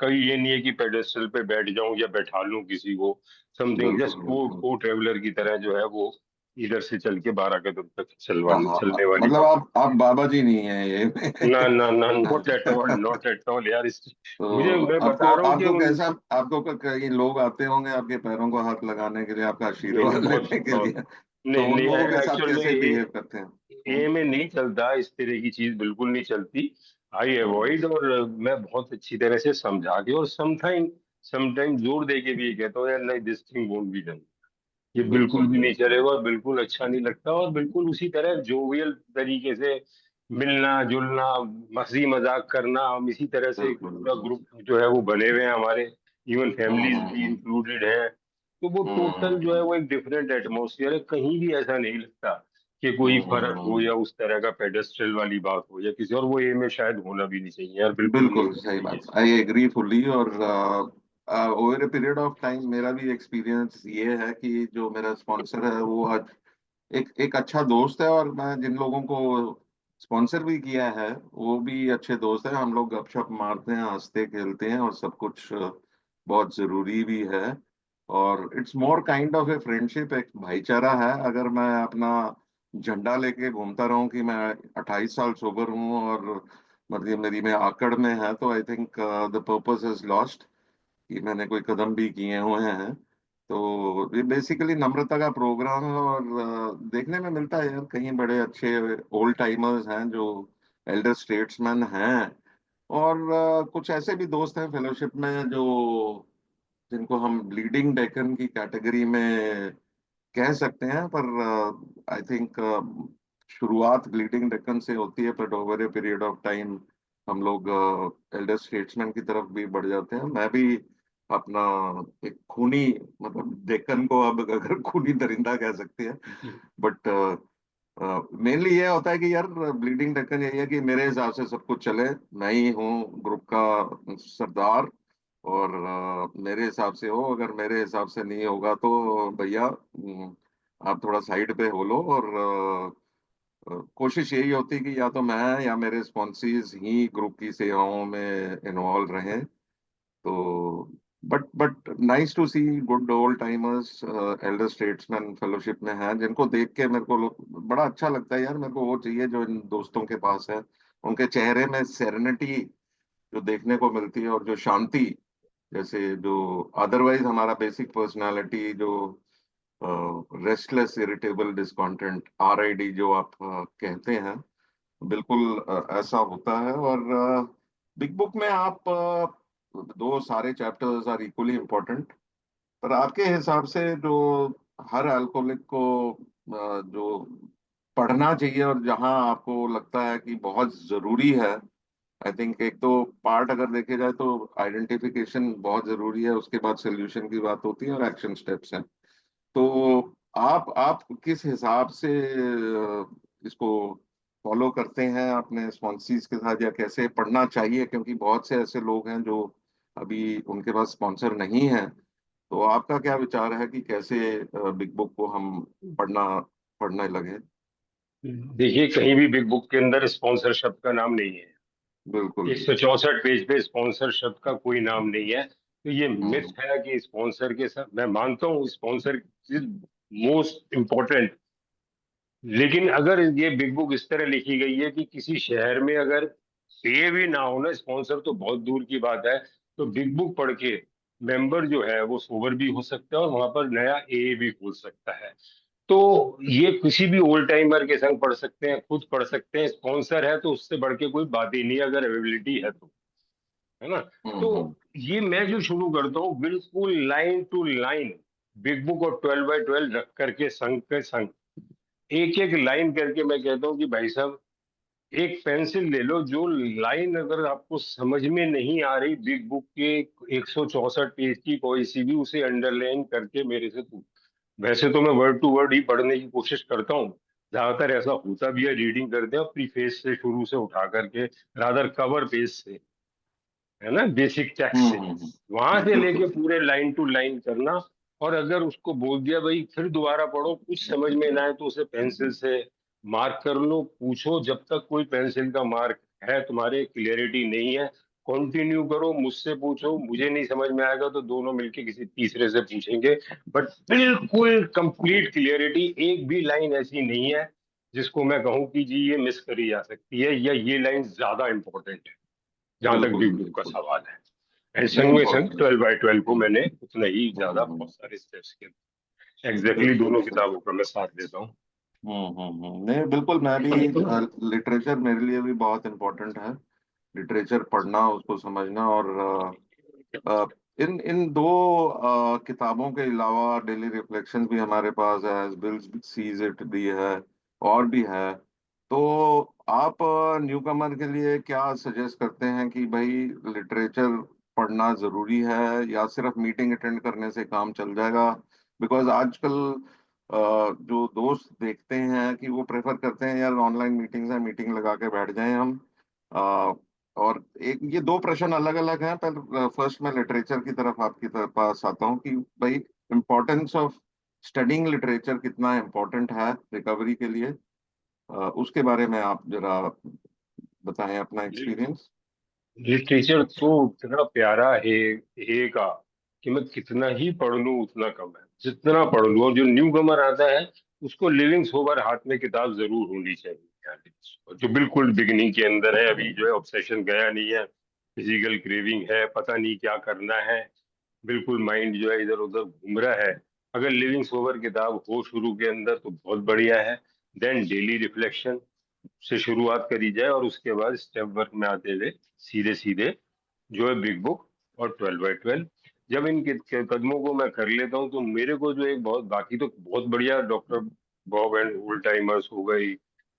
कहीं ये नहीं है कि पेडेस्टल पे बैठ जाऊं या बैठा लूं किसी को, समथिंग बिल्कुल जस्ट को बिल्कुल। को ट्रेवलर की तरह जो है वो इधर से चल के 12 कदम तक हाँ चलवाने हाँ हाँ, चलने वाली मतलब बात। आप बाबा जी नहीं हैं ये। ना ना ना, not at all, not at all यार। मुझे तो मैं आपको बता रहा हूँ कि आपको उन, कैसा, आपको कई लोग आते होंगे आपके पैरों को हाथ लगाने के लिए, आपका नहीं नहीं, आशीर्वाद बहुत लेने के बहुत, लिए। नहीं तो उन नहीं, लोगों के साथ एक्चुअल में कैसे बिहेव करते हैं? ए में नहीं चलता इस तरह की चीज, बिल्कुल नहीं चलती। आई हम्म अवॉइड, और मैं बहुत अच्छी तरह से समझा के और समटाइम जोर दे के भी ये कहता हूँ यार नहीं, this thing won't be done, ये बिल्कुल बिल्कुल भी नहीं बिल्कुल चलेगा और बिल्कुल अच्छा नहीं लगता। और बिल्कुल उसी तरह जोवियल तरीके से मिलना जुलना, मस्ती मजाक करना, हम इसी तरह से एक बिल्कुल पूरा ग्रुप जो है वो बने हुए हैं हमारे, इवन फैमिलीज भी हम्म इंक्लूडेड है। तो वो टोटल जो है हम्म वो एक डिफरेंट एटमोसफियर है, कहीं भी ऐसा नहीं लगता कि कोई फर्क हो हम्म या उस तरह का पेडेस्ट्रल वाली बात हो या किसी और, वो ये में शायद होना भी नहीं चाहिए यार, बिल्कुल नहीं बिल्कुल होना सही चाहिए। बात, आई एग्री फुल्ली। और over a period of time मेरा भी एक्सपीरियंस ये है कि जो मेरा स्पॉन्सर है वो आज एक एक अच्छा दोस्त है, और मैं जिन लोगों को स्पॉन्सर भी किया है वो भी अच्छे दोस्त हैं। हम लोग गपशप मारते हैं, हंसते खेलते हैं, और सब कुछ बहुत जरूरी भी है। और it's more kind of a friendship, एक भाईचारा है। अगर मैं अपना झंडा लेके घूमता रहूं कि मैं 28 साल सोबर हूं और मतलब मेरी में आकड़ में है, तो I think the purpose is lost, कि मैंने कोई कदम भी किए हुए हैं। तो ये बेसिकली नम्रता का प्रोग्राम है। और देखने में मिलता है यार, कहीं बड़े अच्छे ओल्ड टाइमर्स हैं जो एल्डर स्टेट्समैन हैं, और कुछ ऐसे भी दोस्त हैं फेलोशिप में जो जिनको हम ब्लीडिंग डेकन की कैटेगरी में कह सकते हैं, पर आई थिंक शुरुआत ब्लीडिंग डेक्कन से होती है, पर over a period of time हम लोग एल्डर स्टेट्समैन की तरफ भी बढ़ जाते हैं। मैं भी अपना एक खूनी, मतलब डेक्कन को अब अगर खूनी दरिंदा कह सकते हैं, बट मेनली ये होता है कि यार ब्लीडिंग डेक्कन यही है कि मेरे हिसाब से सब कुछ चले, मैं ही हूँ ग्रुप का सरदार, और मेरे हिसाब से हो, अगर मेरे हिसाब से नहीं होगा तो भैया आप थोड़ा साइड पे हो लो। और कोशिश यही होती है कि या तो मैं या मेरे स्पॉन्सीज ही ग्रुप की सेवाओं में इन्वॉल्व रहें। तो but nice to see good old timers elder statesman fellowship में हैं, जिनको देख के मेरे को बड़ा अच्छा लगता है यार। मेरे को वो चाहिए जो इन दोस्तों के पास है, उनके चेहरे में सेरेनिटी जो देखने को मिलती है, और जो शांति, जैसे जो अदरवाइज हमारा बेसिक पर्सनालिटी जो रेस्टलेस इरिटेबल डिस्कॉन्टेंट RID जो आप कहते हैं, बिल्कुल ऐसा होता है। और बिग बुक में आप दो सारे चैप्टर्स आर इक्वली इम्पोर्टेंट, पर आपके हिसाब से जो हर अल्कोहलिक को जो पढ़ना चाहिए, और जहां आपको लगता है कि बहुत जरूरी है, आई थिंक एक तो पार्ट अगर देखे जाए तो आइडेंटिफिकेशन बहुत जरूरी है, उसके बाद सोल्यूशन की बात होती है और एक्शन स्टेप्स हैं। तो आप किस हिसाब से इसको फॉलो करते हैं अपने स्पॉन्सीज के साथ, या कैसे पढ़ना चाहिए? क्योंकि बहुत से ऐसे लोग हैं जो अभी उनके पास स्पॉन्सर नहीं है। तो आपका क्या विचार है कि कैसे बिग बुक को हम पढ़ना पढ़ने लगे? देखिए, कहीं भी बिग बुक के अंदर स्पॉन्सर शब्द का नाम नहीं है। बिल्कुल भी। 164 पेज पे स्पॉन्सर शब्द का कोई नाम नहीं है। तो ये हम्म मिथ है कि स्पॉन्सर के साथ, मैं मानता हूँ स्पॉन्सर इज मोस्ट इम्पोर्टेंट, लेकिन अगर ये बिग बुक इस तरह लिखी गई है कि किसी शहर में अगर पे भी ना हो ना, स्पॉन्सर तो बहुत दूर की बात है, तो बिग बुक पढ़ के मेंबर जो है वो सोबर भी हो सकता है और वहां पर नया AA भी खोल सकता है। तो ये किसी भी ओल्ड टाइमर के संग पढ़ सकते हैं, खुद पढ़ सकते हैं। स्पॉन्सर है तो उससे बढ़ के कोई बात ही नहीं है, अगर अवेलेबिलिटी है तो, है ना। तो हम्म ये मैं जो शुरू करता हूँ बिल्कुल line to line, big book और 12 बाय 12 रख करके संग के संग एक एक लाइन करके मैं कहता हूँ कि भाई साहब, एक पेंसिल ले लो, जो लाइन अगर आपको समझ में नहीं आ रही बिग बुक के 164 पेज की कोई सी भी, उसे अंडरलाइन करके मेरे से पूछ। वैसे तो मैं वर्ड टू वर्ड ही पढ़ने की कोशिश करता हूँ, ज्यादातर ऐसा होता भी है, रीडिंग करते हैं प्रीफेस से शुरू से उठा करके, रादर कवर पेज से, है ना, बेसिक टेक्स्ट से, वहां से लेके बिल्कुल। पूरे लाइन टू लाइन करना। और अगर उसको बोल दिया भाई फिर दोबारा पढ़ो, कुछ समझ में ना आए तो उसे पेंसिल से मार्क कर लो, पूछो, जब तक कोई पेंसिल का मार्क है, तुम्हारे क्लियरिटी नहीं है, कंटिन्यू करो, मुझसे पूछो, मुझे नहीं समझ में आएगा तो दोनों मिलके किसी तीसरे से पूछेंगे। बट बिल्कुल कंप्लीट क्लियरिटी, एक भी लाइन ऐसी नहीं है जिसको मैं कहूँ कि जी ये मिस करी जा सकती है या ये लाइन ज्यादा इंपॉर्टेंट है, जहां तक बिल्कुल बिग बुक का बिल्कुल। सवाल है। एंड नहीं, संग में संग इम्पोर्टेंट। 12 बाय 12 को मैंने उतना ही ज्यादा हम्म। बहुत सारे स्टेप्स के एग्जैक्टली बिल्कुल दोनों सही। किताबों का मैं साथ देता हूँ। नहीं, बिल्कुल, मैं भी लिटरेचर मेरे लिए भी बहुत इम्पोर्टेंट है। लिटरेचर पढ़ना, उसको समझना, और अ, इन इन दो किताबों के अलावा डेली रिफ्लेक्शंस भी हमारे पास है, बिल सीज इट भी है, और भी है। तो आप न्यू कमर के लिए क्या सजेस्ट करते हैं कि भाई लिटरेचर पढ़ना जरूरी है, या सिर्फ मीटिंग अटेंड करने से काम चल जाएगा? बिकॉज आजकल जो दोस्त देखते हैं कि वो प्रेफर करते हैं यार ऑनलाइन मीटिंग्स है, मीटिंग लगा के बैठ जाएं हम। और एक ये दो प्रश्न अलग अलग हैं, पर फर्स्ट मैं लिटरेचर की तरफ आपकी तरफ पास आता हूँ कि भाई इम्पोर्टेंस ऑफ स्टडिंग लिटरेचर कितना इम्पोर्टेंट है रिकवरी के लिए। उसके बारे में आप जरा बताएं अपना एक्सपीरियंस। लिटरेचर तो इतना प्यारा है का कि मैं कितना ही पढ़ लूं उतना कम है, जितना पढ़ लूं। और जो न्यू कमर आता है उसको लिविंग सोबर हाथ में किताब जरूर होनी चाहिए यार। और जो बिल्कुल बिगिनिंग के अंदर है, अभी जो है ऑब्सेशन गया नहीं है, फिजिकल क्रेविंग है, पता नहीं क्या करना है, बिल्कुल माइंड जो है इधर उधर घूम रहा है, अगर लिविंग सोबर किताब हो शुरू के अंदर तो बहुत बढ़िया है। देन डेली रिफ्लेक्शन, से शुरुआत करी जाए और उसके बाद स्टेप वर्क में आते हुए सीधे सीधे जो है बिग बुक और 12 बाय 12। जब इन कदमों को मैं कर लेता हूँ तो मेरे को जो एक बहुत, बाकी तो बहुत बढ़िया, doctor Bob and old timers हो गई,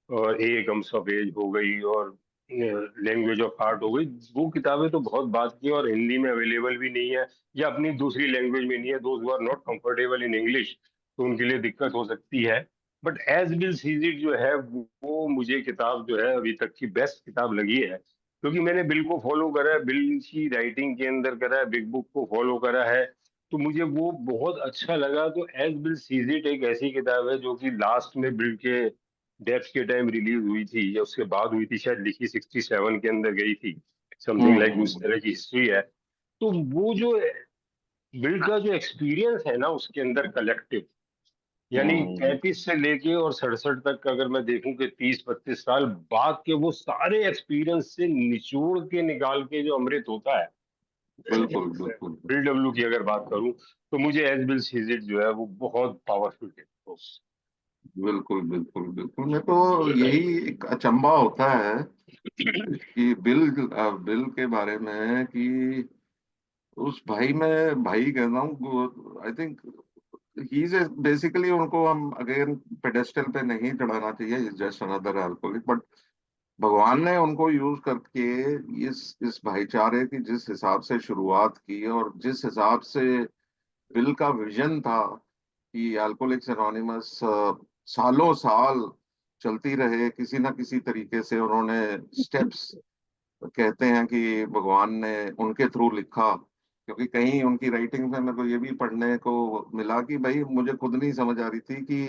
और ए कम्स ऑफ एज हो गई, और लैंग्वेज ऑफ हार्ट हो गई, वो किताबें तो बहुत बात की, और हिंदी में अवेलेबल भी नहीं है या अपनी दूसरी लैंग्वेज में नहीं है। Those who are not comfortable in English, तो उनके लिए दिक्कत हो सकती है। But as will sees it जो है वो मुझे किताब जो है अभी तक की बेस्ट किताब लगी है, क्योंकि मैंने बिल को फॉलो करा है, बिल की राइटिंग के अंदर करा है, बिग बुक को फॉलो करा है, तो मुझे वो बहुत अच्छा लगा। तो एज बिल सीज इट एक ऐसी किताब है जो कि लास्ट में बिल के डेथ के टाइम रिलीज हुई थी या उसके बाद हुई थी, शायद लिखी 67 के अंदर गई थी, समथिंग लाइक उस हम्म तरह की हिस्ट्री है। तो वो जो बिल का जो एक्सपीरियंस है ना उसके अंदर कलेक्टिव, यानी हम्म 35 से लेके और 67 तक का अगर मैं देखूं कि 30-32 साल बाद के वो सारे एक्सपीरियंस से निचोड़ के निकाल के जो अमृत होता है, बिल्कुल बिल्कुल बिल डब्ल्यू की अगर बात करूं, तो मुझे एज बिल सीज इट जो है वो बहुत पावरफुल है। बिल्कुल बिल्कुल बिल्कुल। मेरे को यही एक अचंभा होता है कि बिल के बारे में कि उस भाई में भाई कहता हूँ, I think he is basically, उनको हम अगेन पेडेस्टल पे नहीं चढ़ाना चाहिए, is just another alcoholic, but भगवान ने उनको यूज करके इस भाईचारे की जिस हिसाब से शुरुआत की और जिस हिसाब से बिल का विजन था कि अल्कोहलिक्स एनोनिमस सालों साल चलती रहे, किसी ना किसी तरीके से उन्होंने स्टेप्स, कहते हैं कि भगवान ने उनके थ्रू लिखा। क्योंकि कहीं उनकी राइटिंग में मेरे को ये भी पढ़ने को मिला कि भाई मुझे खुद नहीं समझ आ रही थी कि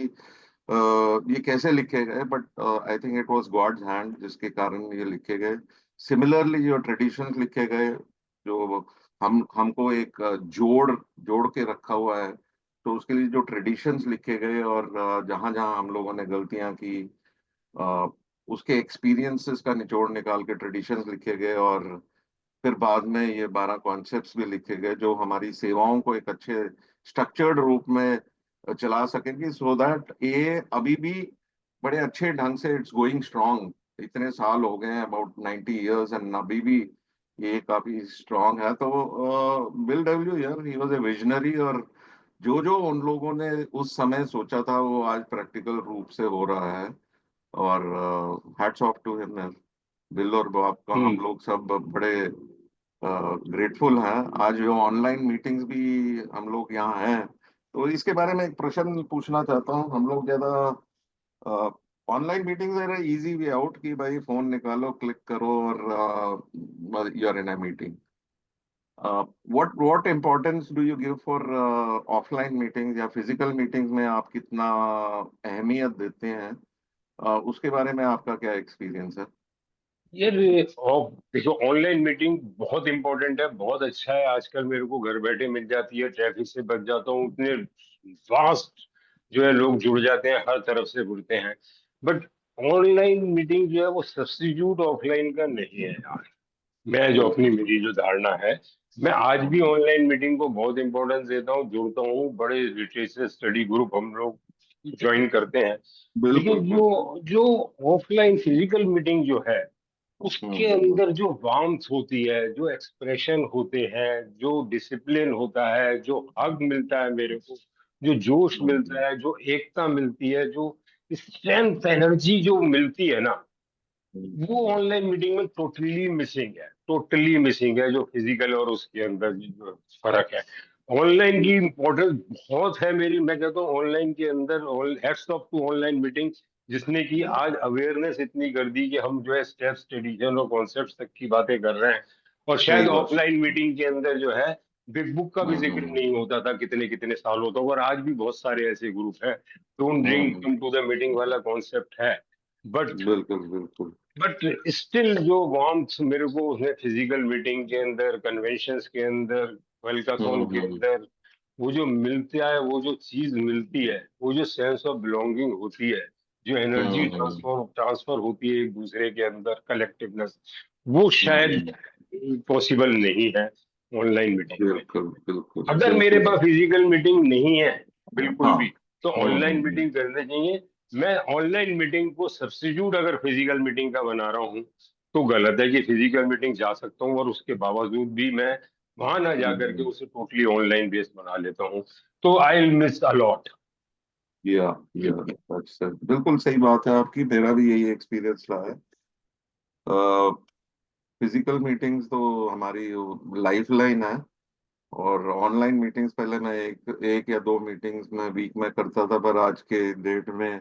ये कैसे लिखे गए, but I think it was God's hand जिसके कारण ये लिखे गए। सिमिलरली जो ट्रेडिशंस लिखे गए, जो हम हमको एक जोड़ जोड़ के रखा हुआ है, तो उसके लिए जो ट्रेडिशंस लिखे गए और जहां जहां हम लोगों ने गलतियां की, अ, उसके एक्सपीरियंसेस का निचोड़ निकाल के ट्रेडिशंस लिखे गए, और फिर बाद में ये 12 कॉन्सेप्ट्स भी लिखे गए जो हमारी सेवाओं को एक अच्छे स्ट्रक्चर्ड रूप में चला सकेंगी, सो दैट ये अभी भी बड़े अच्छे ढंग से इट्स गोइंग स्ट्रांग। इतने साल हो गए हैं, अबाउट 90 इयर्स, एंड अभी भी ये काफी स्ट्रांग है। तो बिल डब्ल्यू यार, ही वाज ए विजनरी, और जो जो उन लोगों ने उस समय सोचा था वो आज प्रैक्टिकल रूप से हो रहा है। और hats off to him. Bill और बॉब का हम हम्म। लोग सब बड़े ग्रेटफुल हैं। आज जो ऑनलाइन मीटिंग्स भी हम लोग यहाँ हैं, तो इसके बारे में एक प्रश्न पूछना चाहता हूँ। हम लोग ज्यादा ऑनलाइन मीटिंग्स है इजी वे आउट कि भाई फोन निकालो, क्लिक करो और you are in a meeting. What importance do you give for offline meetings या फिजिकल मीटिंग्स में आप कितना अहमियत देते हैं? उसके बारे में आपका क्या एक्सपीरियंस है? यार देखो, ऑनलाइन मीटिंग बहुत इंपॉर्टेंट है, बहुत अच्छा है। आजकल मेरे को घर बैठे मिल जाती है, ट्रैफिक से बच जाता हूँ, इतने वास्ट जो है लोग जुड़ जाते हैं, हर तरफ से जुड़ते हैं। बट ऑनलाइन मीटिंग जो है वो सब्स्टिट्यूट ऑफलाइन का नहीं है यार। मैं जो अपनी, बिल्कुल मेरी जो धारणा है, मैं आज भी ऑनलाइन मीटिंग को बहुत इंपॉर्टेंस देता हूँ, जुड़ता हूँ, बड़े लिटरेचर स्टडी ग्रुप हम लोग ज्वाइन करते हैं। बिल्कुल लेकिन जो बिल्कुल। जो ऑफलाइन फिजिकल मीटिंग जो है उसके हम्म। अंदर जो वार्मथ होती है, जो एक्सप्रेशन होते हैं, जो डिसिप्लिन होता है, जो हग मिलता है मेरे को, जो जोश हम्म मिलता है, जो एकता मिलती है, जो स्ट्रेंथ एनर्जी जो मिलती है ना, वो हम्म ऑनलाइन मीटिंग में टोटली मिसिंग है, टोटली मिसिंग है। जो फिजिकल और उसके अंदर जो फर्क है, ऑनलाइन की इम्पोर्टेंस बहुत है मेरी, मैं कहता हूँ ऑनलाइन के अंदर, hats off to online meeting, जिसने की आज अवेयरनेस इतनी कर दी कि हम जो है स्टेप्स, ट्रेडिशन और कॉन्सेप्ट्स तक की बातें कर रहे हैं। और शायद सही बात। ऑफलाइन मीटिंग के अंदर जो है बिग बुक का भी जिक्र हम्म नहीं होता था कितने कितने सालों तक, और आज भी बहुत सारे ऐसे ग्रुप हैं, don't drink hmm. Come to the meeting वाला कॉन्सेप्ट है। बट बिल्कुल बिल्कुल। बट स्टिल जो वार्मथ मेरे को उसने फिजिकल मीटिंग के अंदर, कन्वेंशंस के अंदर, वेलकाथॉन के हम्म अंदर वो जो मिलता है, वो जो चीज मिलती है, वो जो सेंस ऑफ बिलोंगिंग होती है, जो एनर्जी हम्म ट्रांसफर ट्रांसफर होती है एक दूसरे के अंदर, कलेक्टिवनेस, वो शायद हम्म। पॉसिबल नहीं है ऑनलाइन मीटिंग में। बिल्कुल बिल्कुल अगर मेरे बिल्कुल। पास फिजिकल मीटिंग नहीं है बिल्कुल हाँ। भी, तो ऑनलाइन हम्म। मीटिंग करने चाहिए। मैं ऑनलाइन मीटिंग को सब्स्टिट्यूट अगर फिजिकल मीटिंग का बना रहा हूँ तो गलत है कि फिजिकल मीटिंग जा सकता हूँ और उसके बावजूद भी मैं वहां ना जा करके हम्म, उसे टोटली ऑनलाइन बेस्ड बना लेता हूँ, तो आई विल मिस अलॉट। या अच्छा, बिल्कुल सही बात है आपकी, मेरा भी यही एक्सपीरियंस रहा है। फिजिकल मीटिंग्स तो हमारी लाइफ लाइन है, और ऑनलाइन मीटिंग्स पहले मैं एक एक या दो मीटिंग्स में वीक में करता था, पर आज के डेट में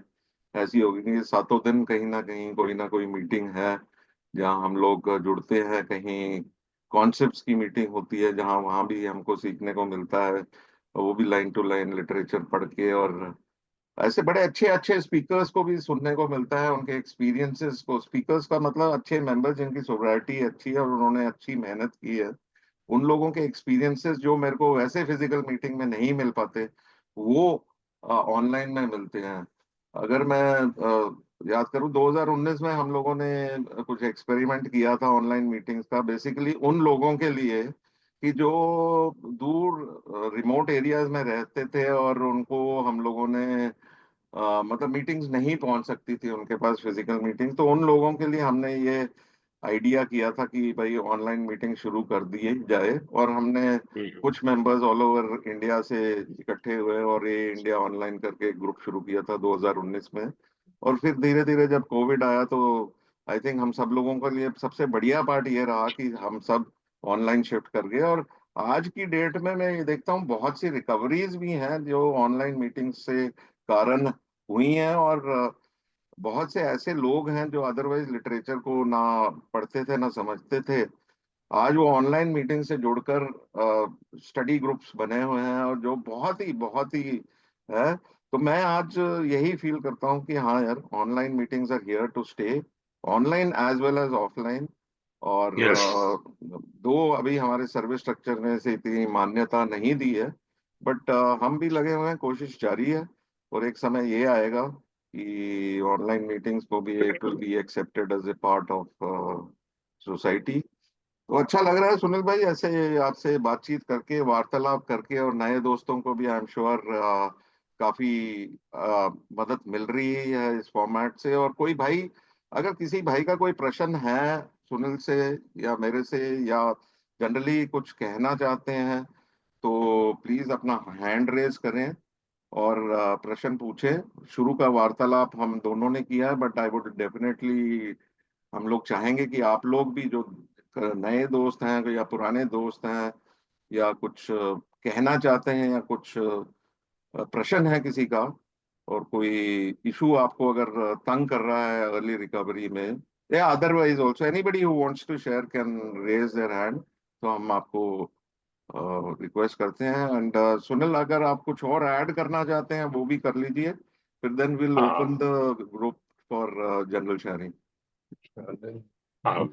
ऐसी हो गई कि सातों दिन कहीं ना कोई मीटिंग है जहाँ हम लोग जुड़ते हैं। कहीं कॉन्सेप्ट्स की मीटिंग होती है जहाँ वहाँ भी हमको सीखने को मिलता है, वो भी लाइन टू लाइन लिटरेचर पढ़ के, और ऐसे बड़े अच्छे अच्छे स्पीकर्स को भी सुनने को मिलता है, उनके एक्सपीरियंसेस को। स्पीकर्स का मतलब अच्छे मेंबर जिनकी सोब्राइटी अच्छी है और उन्होंने अच्छी मेहनत की है, उन लोगों के एक्सपीरियंसेस जो मेरे को वैसे फिजिकल मीटिंग में नहीं मिल पाते, वो ऑनलाइन में मिलते हैं। अगर मैं याद करूं, 2019 में हम लोगों ने कुछ एक्सपेरिमेंट किया था ऑनलाइन मीटिंग्स का, बेसिकली उन लोगों के लिए कि जो दूर रिमोट एरियाज में रहते थे, और उनको हम लोगों ने मतलब मीटिंग्स नहीं पहुंच सकती थी उनके पास फिजिकल मीटिंग, तो उन लोगों के लिए हमने ये आइडिया किया था कि भाई ऑनलाइन मीटिंग शुरू कर दिए जाए। और हमने हम्म। कुछ मेंबर्स ऑल ओवर इंडिया से इकट्ठे हुए और ये इंडिया ऑनलाइन करके एक ग्रुप शुरू किया था 2019 में। और फिर धीरे धीरे जब कोविड आया तो आई थिंक हम सब लोगों के लिए सबसे बढ़िया पार्ट ये रहा कि हम सब ऑनलाइन शिफ्ट कर गए। और आज की डेट में मैं ये देखता हूँ बहुत सी रिकवरीज भी हैं जो ऑनलाइन मीटिंग से कारण हुई हैं, और बहुत से ऐसे लोग हैं जो अदरवाइज लिटरेचर को ना पढ़ते थे ना समझते थे, आज वो ऑनलाइन मीटिंग से जुड़कर स्टडी ग्रुप्स बने हुए हैं, और जो बहुत ही है। तो मैं आज यही फील करता हूँ कि हाँ यार, online meetings are here to stay, online as well as offline. और यस। दो अभी हमारे सर्विस स्ट्रक्चर ने से इतनी मान्यता नहीं दी है, बट हम भी लगे हुए हैं, कोशिश जारी है। और एक समय ये आएगा कि ऑनलाइन मीटिंग्स को भी, it will be accepted as a part of society. तो अच्छा लग रहा है सुनील भाई ऐसे आपसे बातचीत करके, वार्तालाप करके, और नए दोस्तों को भी आई एम श्योर काफी मदद मिल रही है इस फॉर्मेट से। और कोई भाई, अगर किसी भाई का कोई प्रश्न है सुनील से या मेरे से, या जनरली कुछ कहना चाहते हैं, तो प्लीज अपना हैंड रेज करें और प्रश्न पूछें। शुरू का वार्तालाप हम दोनों ने किया है, बट आई वुड डेफिनेटली, हम लोग चाहेंगे कि आप लोग भी जो नए दोस्त हैं या पुराने दोस्त हैं, या कुछ कहना चाहते हैं, या कुछ प्रश्न है किसी का, और कोई इशू आपको अगर तंग कर रहा है अर्ली रिकवरी में, या otherwise also anybody who wants to share can raise their hand, तो हम आपको रिक्वेस्ट करते हैं। एंड सुनील, अगर आप कुछ और ऐड करना चाहते हैं वो भी कर लीजिए, फिर देन विल ओपन हाँ। The group for general sharing. हाँ।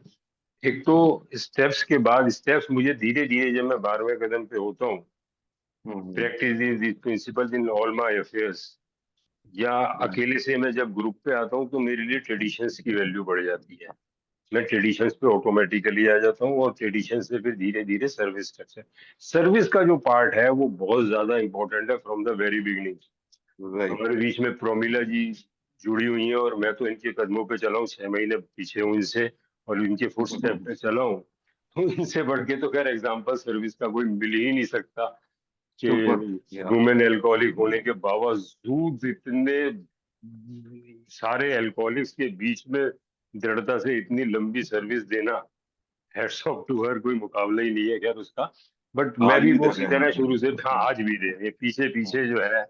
एक तो स्टेप्स के बाद स्टेप्स मुझे धीरे धीरे, जब मैं 12वें कदम पे होता हूँ, hmm. Practice is the principle in all my affairs, या हम्म। अकेले से मैं जब ग्रुप पे आता हूँ तो मेरे लिए ट्रेडिशंस की वैल्यू बढ़ जाती है। मैं ट्रेडिशंस पे ऑटोमेटिकली आ जाता हूँ और ट्रेडिशन से फिर धीरे धीरे सर्विस स्ट्रक्चर, सर्विस का जो पार्ट है वो बहुत ज्यादा इंपॉर्टेंट है from the very beginning. Right. हमारे बीच में प्रोमिला जी जुड़ी हुई हैं और मैं तो इनके कदमों पे चला हूँ, 6 महीने पीछे हूँ इनसे और इनके फुट स्टेप पे चला हूँ। तो इनसे बढ़ के तो खैर एग्जाम्पल सर्विस का कोई मिल ही नहीं सकता कि सुपर। या। वुमेन एल्कोहलिक होने के बावजूद इतने सारे एल्कोहलिक्स के बीच में दृढ़ता से इतनी लंबी सर्विस देना, हेड्स ऑफ टू हर, कोई मुकाबला ही नहीं है खैर उसका। बट मैं आज भी भी वो दे उसी रहे तरह हैं। शुरू से, हाँ आज भी दे रहे हैं, पीछे पीछे जो है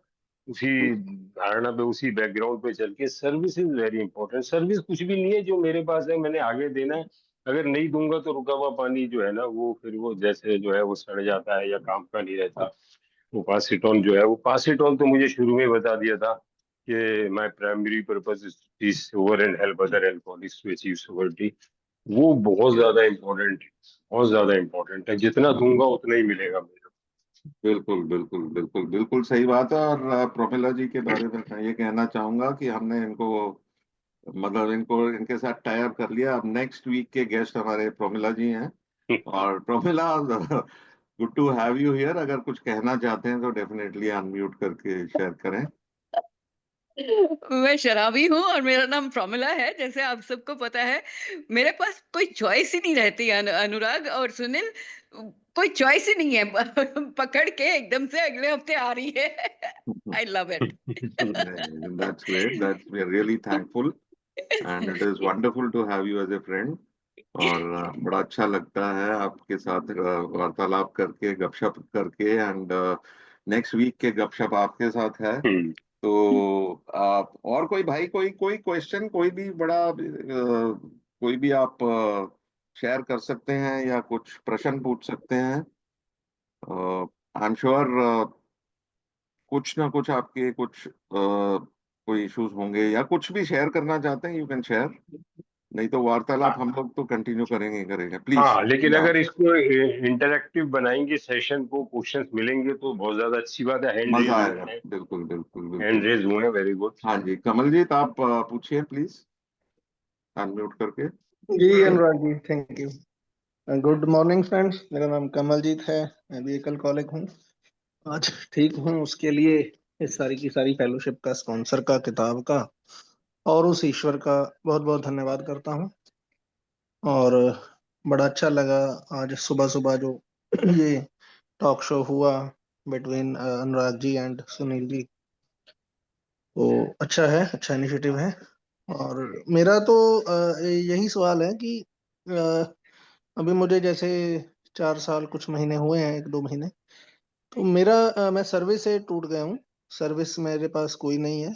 उसी धारणा पे, उसी बैकग्राउंड पे चल के। Service is very important. Service कुछ भी नहीं है जो मेरे पास है मैंने आगे देना है, अगर नहीं दूंगा तो रुका हुआ पानी जो है ना वो फिर वो जैसे जो है वो सड़ जाता है या काम का नहीं रहता। वो पास इट ऑन जो है, वो पास इट ऑन तो मुझे शुरू में बता दिया था कि my primary purpose is teach over and help other alcoholics to achieve sobriety. वो बहुत ज्यादा इम्पोर्टेंट है, बहुत ज्यादा इम्पोर्टेंट है, जितना दूंगा उतना ही मिलेगा मुझे। बिल्कुल बिल्कुल बिल्कुल बिल्कुल सही बात है। और प्रोमिला जी के बारे में मैं ये कहना चाहूंगा कि हमने इनको, मतलब इनको, इनके साथ टाई अप कर लिया। अब नेक्स्ट वीक के गेस्ट हमारे प्रोमिला जी हैं। और Promila, good to have you here. अगर कुछ कहना चाहते हैं तो डेफिनेटली अनम्यूट करके शेयर करें। मैं शराबी हूँ और मेरा नाम प्रमिला है, जैसे आप सबको पता है। मेरे पास कोई चॉइस ही नहीं रहती अनुराग और सुनील, कोई चॉइस ही नहीं है। पकड़ के एकदम से अगले हफ्ते आ रही है। I love it. That's great. That's we are really thankful, and it is wonderful to have you as a friend. और बड़ा अच्छा लगता है आपके साथ वार्तालाप करके, गपशप करके। एंड नेक्स्ट वीक के गपशप आपके साथ है। हम्म। तो आप और कोई भाई, कोई कोई क्वेश्चन, कोई भी बड़ा कोई भी आप शेयर कर सकते हैं या कुछ प्रश्न पूछ सकते हैं। आई एम श्योर कुछ ना कुछ आपके कुछ कोई इश्यूज होंगे या कुछ भी शेयर करना चाहते हैं, यू कैन शेयर। नहीं तो वार्तालाप हम लोग तो कंटिन्यू करेंगे करेंगे, प्लीज। हाँ, लेकिन या अगर इसको इंटरैक्टिव बनाएंगे सेशन को, क्वेश्चंस मिलेंगे तो बहुत ज्यादा अच्छी बात है। हैंड मजा रेज हुए आएगा, हैं। बिल्कुल बिल्कुल हैंड बिल्कुल। रेज हुए हैं, वेरी गुड। हाँ जी, कमलजीत आप पूछिए प्लीज, अनम्यूट करके। जी Anurag ji, thank you. Good morning friends, मेरा नाम कमलजीत है। मैं भी एकल कॉलिक हूँ। आज ठीक हूँ, उसके लिए इस सारी की सारी फेलोशिप का, स्पॉन्सर का, किताब का और उस ईश्वर का बहुत बहुत धन्यवाद करता हूँ। और बड़ा अच्छा लगा आज सुबह सुबह जो ये टॉक शो हुआ बिटवीन अनुराग जी एंड सुनील जी, तो अच्छा है, अच्छा इनिशिएटिव है। और मेरा तो यही सवाल है कि अभी मुझे जैसे 4 साल कुछ महीने हुए हैं, 1-2 महीने, तो मेरा मैं सर्विस से टूट गया हूँ। सर्विस मेरे पास कोई नहीं है।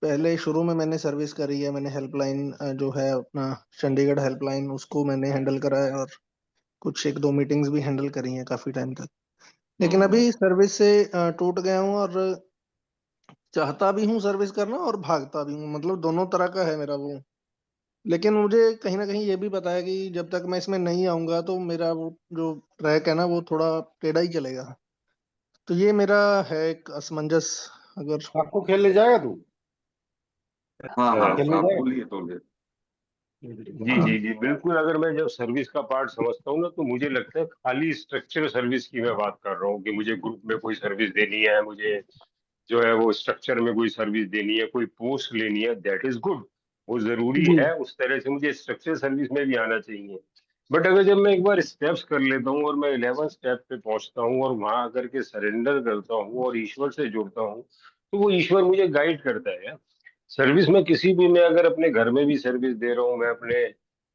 पहले शुरू में मैंने सर्विस करी है, मैंने हेल्पलाइन जो है अपना चंडीगढ़ हेल्पलाइन, उसको मैंने हैंडल करा है और कुछ 1-2 मीटिंग्स भी हैंडल करी हैं काफी टाइम तक। लेकिन हम्म। अभी सर्विस से टूट गया हूँ और चाहता भी हूँ सर्विस करना और भागता भी हूँ, मतलब दोनों तरह का है मेरा वो। लेकिन मुझे कहीं ना कहीं ये भी पता है कि जब तक मैं इसमें नहीं आऊंगा तो मेरा वो जो ट्रैक है ना वो थोड़ा टेढ़ा ही चलेगा। तो ये मेरा है एक असमंजस। अगर आपको खेलने जाएगा तू? हाँ हाँ, खेलने आप जाएगा? बोलिए तो। जी जी जी, बिल्कुल। अगर मैं जब सर्विस का पार्ट समझता हूँ ना, तो मुझे लगता है खाली स्ट्रक्चर सर्विस की मैं बात कर रहा हूँ कि मुझे ग्रुप में कोई सर्विस देनी है, मुझे जो है वो स्ट्रक्चर में कोई सर्विस देनी है, कोई पोस्ट लेनी है, दैट इज गुड। वो जरूरी जी है, उस तरह से मुझे स्ट्रक्चर सर्विस में भी आना चाहिए। बट अगर जब मैं एक बार स्टेप्स कर लेता हूँ और मैं 11 स्टेप पे पहुंचता हूँ और वहां आकर के सरेंडर करता हूँ और ईश्वर से जुड़ता हूँ, तो वो ईश्वर मुझे गाइड करता है यार। सर्विस में किसी भी, मैं अगर अपने घर में भी सर्विस दे रहा हूँ, मैं अपने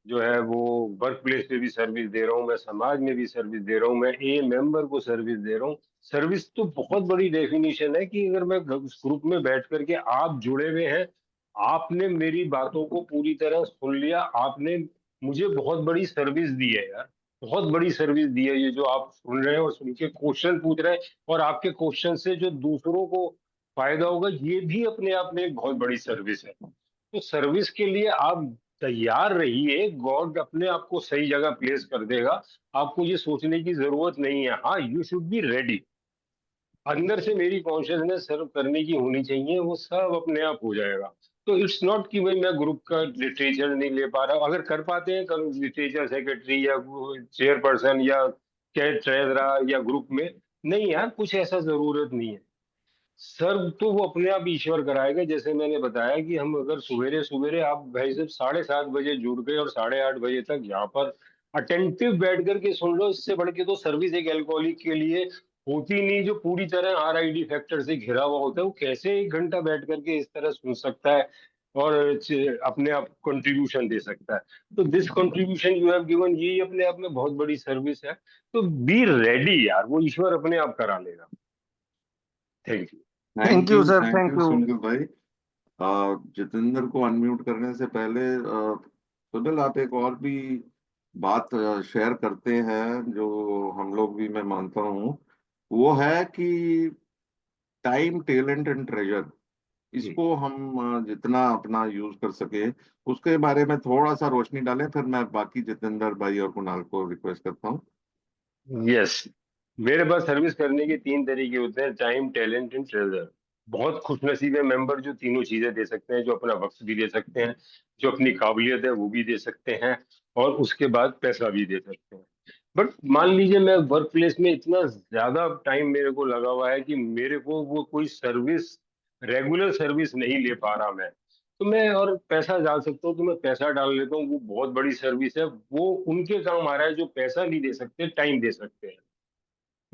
जो है वो वर्क प्लेस पे भी सर्विस दे रहा हूँ, मैं समाज में भी सर्विस दे रहा हूँ, मैं ए मेंबर को सर्विस दे रहा हूँ। सर्विस तो बहुत बड़ी डेफिनेशन है कि अगर मैं उस ग्रुप में बैठ करके, आप जुड़े हुए हैं, आपने मेरी बातों को पूरी तरह सुन लिया, आपने मुझे बहुत बड़ी सर्विस दी है यार। बहुत बड़ी सर्विस दी है ये जो आप सुन रहे हैं और सुन के क्वेश्चन पूछ रहे हैं, और आपके क्वेश्चन से जो दूसरों को फायदा होगा, ये भी अपने आप में एक बहुत बड़ी सर्विस है। तो सर्विस के लिए आप तैयार रहिए, गॉड अपने आप को सही जगह प्लेस कर देगा। आपको ये सोचने की जरूरत नहीं है। हाँ, यू शुड बी रेडी। अंदर से मेरी कॉन्शियसनेस सर्व करने की होनी चाहिए, वो सब अपने आप हो जाएगा। तो इट्स नॉट कि भाई मैं ग्रुप का लिटरेचर नहीं ले पा रहा हूँ। अगर कर पाते हैं, करो लिटरेचर सेक्रेटरी या चेयरपर्सन या ट्रेजरर या ग्रुप में। नहीं यार, कुछ ऐसा जरूरत नहीं है। सर्व तो वो अपने आप ईश्वर कराएगा। जैसे मैंने बताया कि हम अगर सवेरे सवेरे, आप भाई साहब 7:30 बजे जुड़ गए और 8:30 बजे तक यहाँ पर अटेंटिव बैठ करके सुन लो, इससे बढ़ के तो सर्विस एक एल्कोहलिक के लिए होती नहीं, जो पूरी तरह RID फैक्टर से घिरा हुआ होता है। वो कैसे 1 घंटा बैठ करके इस तरह सुन सकता है और अपने आप कंट्रीब्यूशन दे सकता है। तो this contribution you have given, ये अपने आप में बहुत बड़ी सर्विस है। तो बी रेडी यार, वो ईश्वर अपने आप करा लेगा। Thank you. Thank thank you you. Sunil भाई। जितेंद्र को अनम्यूट करने से पहले सुनील, आप एक और भी बात शेयर करते हैं जो हम लोग भी, मैं मानता हूँ, वो है कि टाइम, टैलेंट एंड ट्रेजर, जी। इसको हम जितना अपना यूज कर सके उसके बारे में थोड़ा सा रोशनी डालें। फिर मैं बाकी जितेंद्र भाई और कुणाल को रिक्वेस्ट करता हूँ। यस, मेरे पास सर्विस करने के 3 तरीके होते हैं: टाइम, टैलेंट एंड ट्रेजर। बहुत खुशनसीब है मेंबर जो तीनों चीजें दे सकते हैं, जो अपना वक्त भी दे सकते हैं, जो अपनी काबिलियत है वो भी दे सकते हैं, और उसके बाद पैसा भी दे सकते हैं। बट मान लीजिए मैं वर्क प्लेस में इतना ज्यादा टाइम मेरे को लगा हुआ है कि मेरे को वो कोई सर्विस रेगुलर सर्विस नहीं ले पा रहा मैं, तो मैं और पैसा डाल सकता हूँ, तो मैं पैसा डाल लेता हूँ। वो बहुत बड़ी सर्विस है, वो उनके काम आ रहा है जो पैसा नहीं दे सकते, टाइम दे सकते हैं।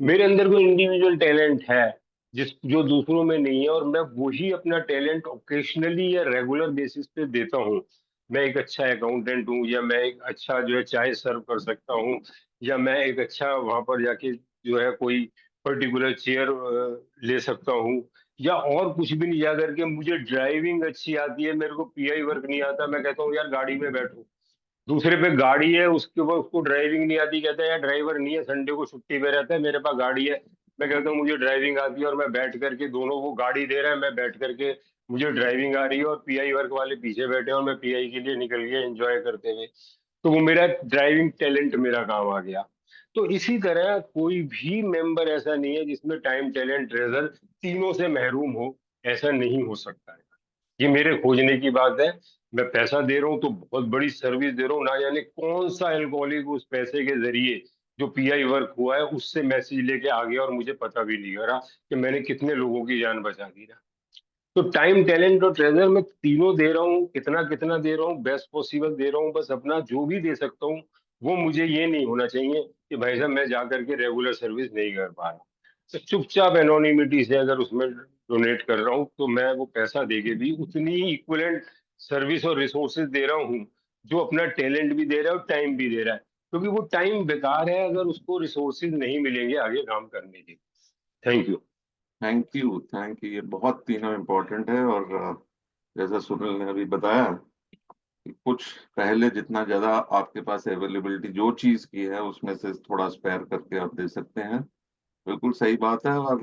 मेरे अंदर कोई इंडिविजुअल टैलेंट है जिस जो दूसरों में नहीं है, और मैं वही अपना टैलेंट ओकेशनली या रेगुलर बेसिस पे देता हूँ। मैं एक अच्छा अकाउंटेंट हूँ, या मैं एक अच्छा जो है चाय सर्व कर सकता हूँ, या मैं एक अच्छा वहां पर जाके जो है कोई पर्टिकुलर चेयर ले सकता हूँ, या और कुछ भी नहीं जा करके मुझे ड्राइविंग अच्छी आती है, मेरे को पीआई वर्क नहीं आता, मैं कहता हूँ यार गाड़ी में बैठो। दूसरे पे गाड़ी है, उसके बाद उसको ड्राइविंग नहीं आती, कहता है यार ड्राइवर नहीं है, संडे को छुट्टी पे रहता है, मेरे पास गाड़ी है। मैं कहता हूँ मुझे ड्राइविंग आती है, और मैं बैठ करके, दोनों वो गाड़ी दे रहा है, मैं बैठ करके मुझे ड्राइविंग आ रही है, और पीआई वर्क वाले पीछे बैठे हैं, और मैं पीआई के लिए निकल गया एंजॉय करते हुए। तो वो मेरा ड्राइविंग टैलेंट मेरा काम आ गया। तो इसी तरह कोई भी मेंबर ऐसा नहीं है जिसमें टाइम टैलेंट ट्रेजर तीनों से महरूम हो, ऐसा नहीं हो सकता है। ये मेरे खोजने की बात है। मैं पैसा दे रहा हूँ तो बहुत बड़ी सर्विस दे रहा हूँ, ना जाने कौन सा एल्कोहलिक उस पैसे के जरिए जो पीआई वर्क हुआ है उससे मैसेज लेके आ गया, और मुझे पता भी नहीं हो रहा कि मैंने कितने लोगों की जान बचा दी ना। तो टाइम टैलेंट और ट्रेजर मैं तीनों दे रहा हूँ, कितना कितना दे रहा हूँ, बेस्ट पॉसिबल दे रहा हूँ, बस अपना जो भी दे सकता हूँ। वो मुझे ये नहीं होना चाहिए कि भाई साहब मैं जा करके रेगुलर सर्विस नहीं कर पा रहा। तो चुपचाप एनोनिमिटी से अगर उसमें डोनेट कर रहा हूँ, तो मैं वो पैसा दे के भी उतनी ही इक्विवेलेंट सर्विस और रिसोर्सेज दे रहा हूँ, जो अपना टैलेंट भी दे रहा है और टाइम भी दे रहा है। क्योंकि वो टाइम बेकार है अगर उसको रिसोर्सेज नहीं मिलेंगे आगे काम करने के। Thank you. Thank you, thank you. ये बहुत तीनों इम्पोर्टेंट है। और जैसा सुनील ने अभी बताया कि कुछ पहले जितना ज्यादा आपके पास अवेलेबिलिटी जो चीज की है उसमें से थोड़ा स्पेयर करके आप दे सकते हैं। बिल्कुल सही बात है। और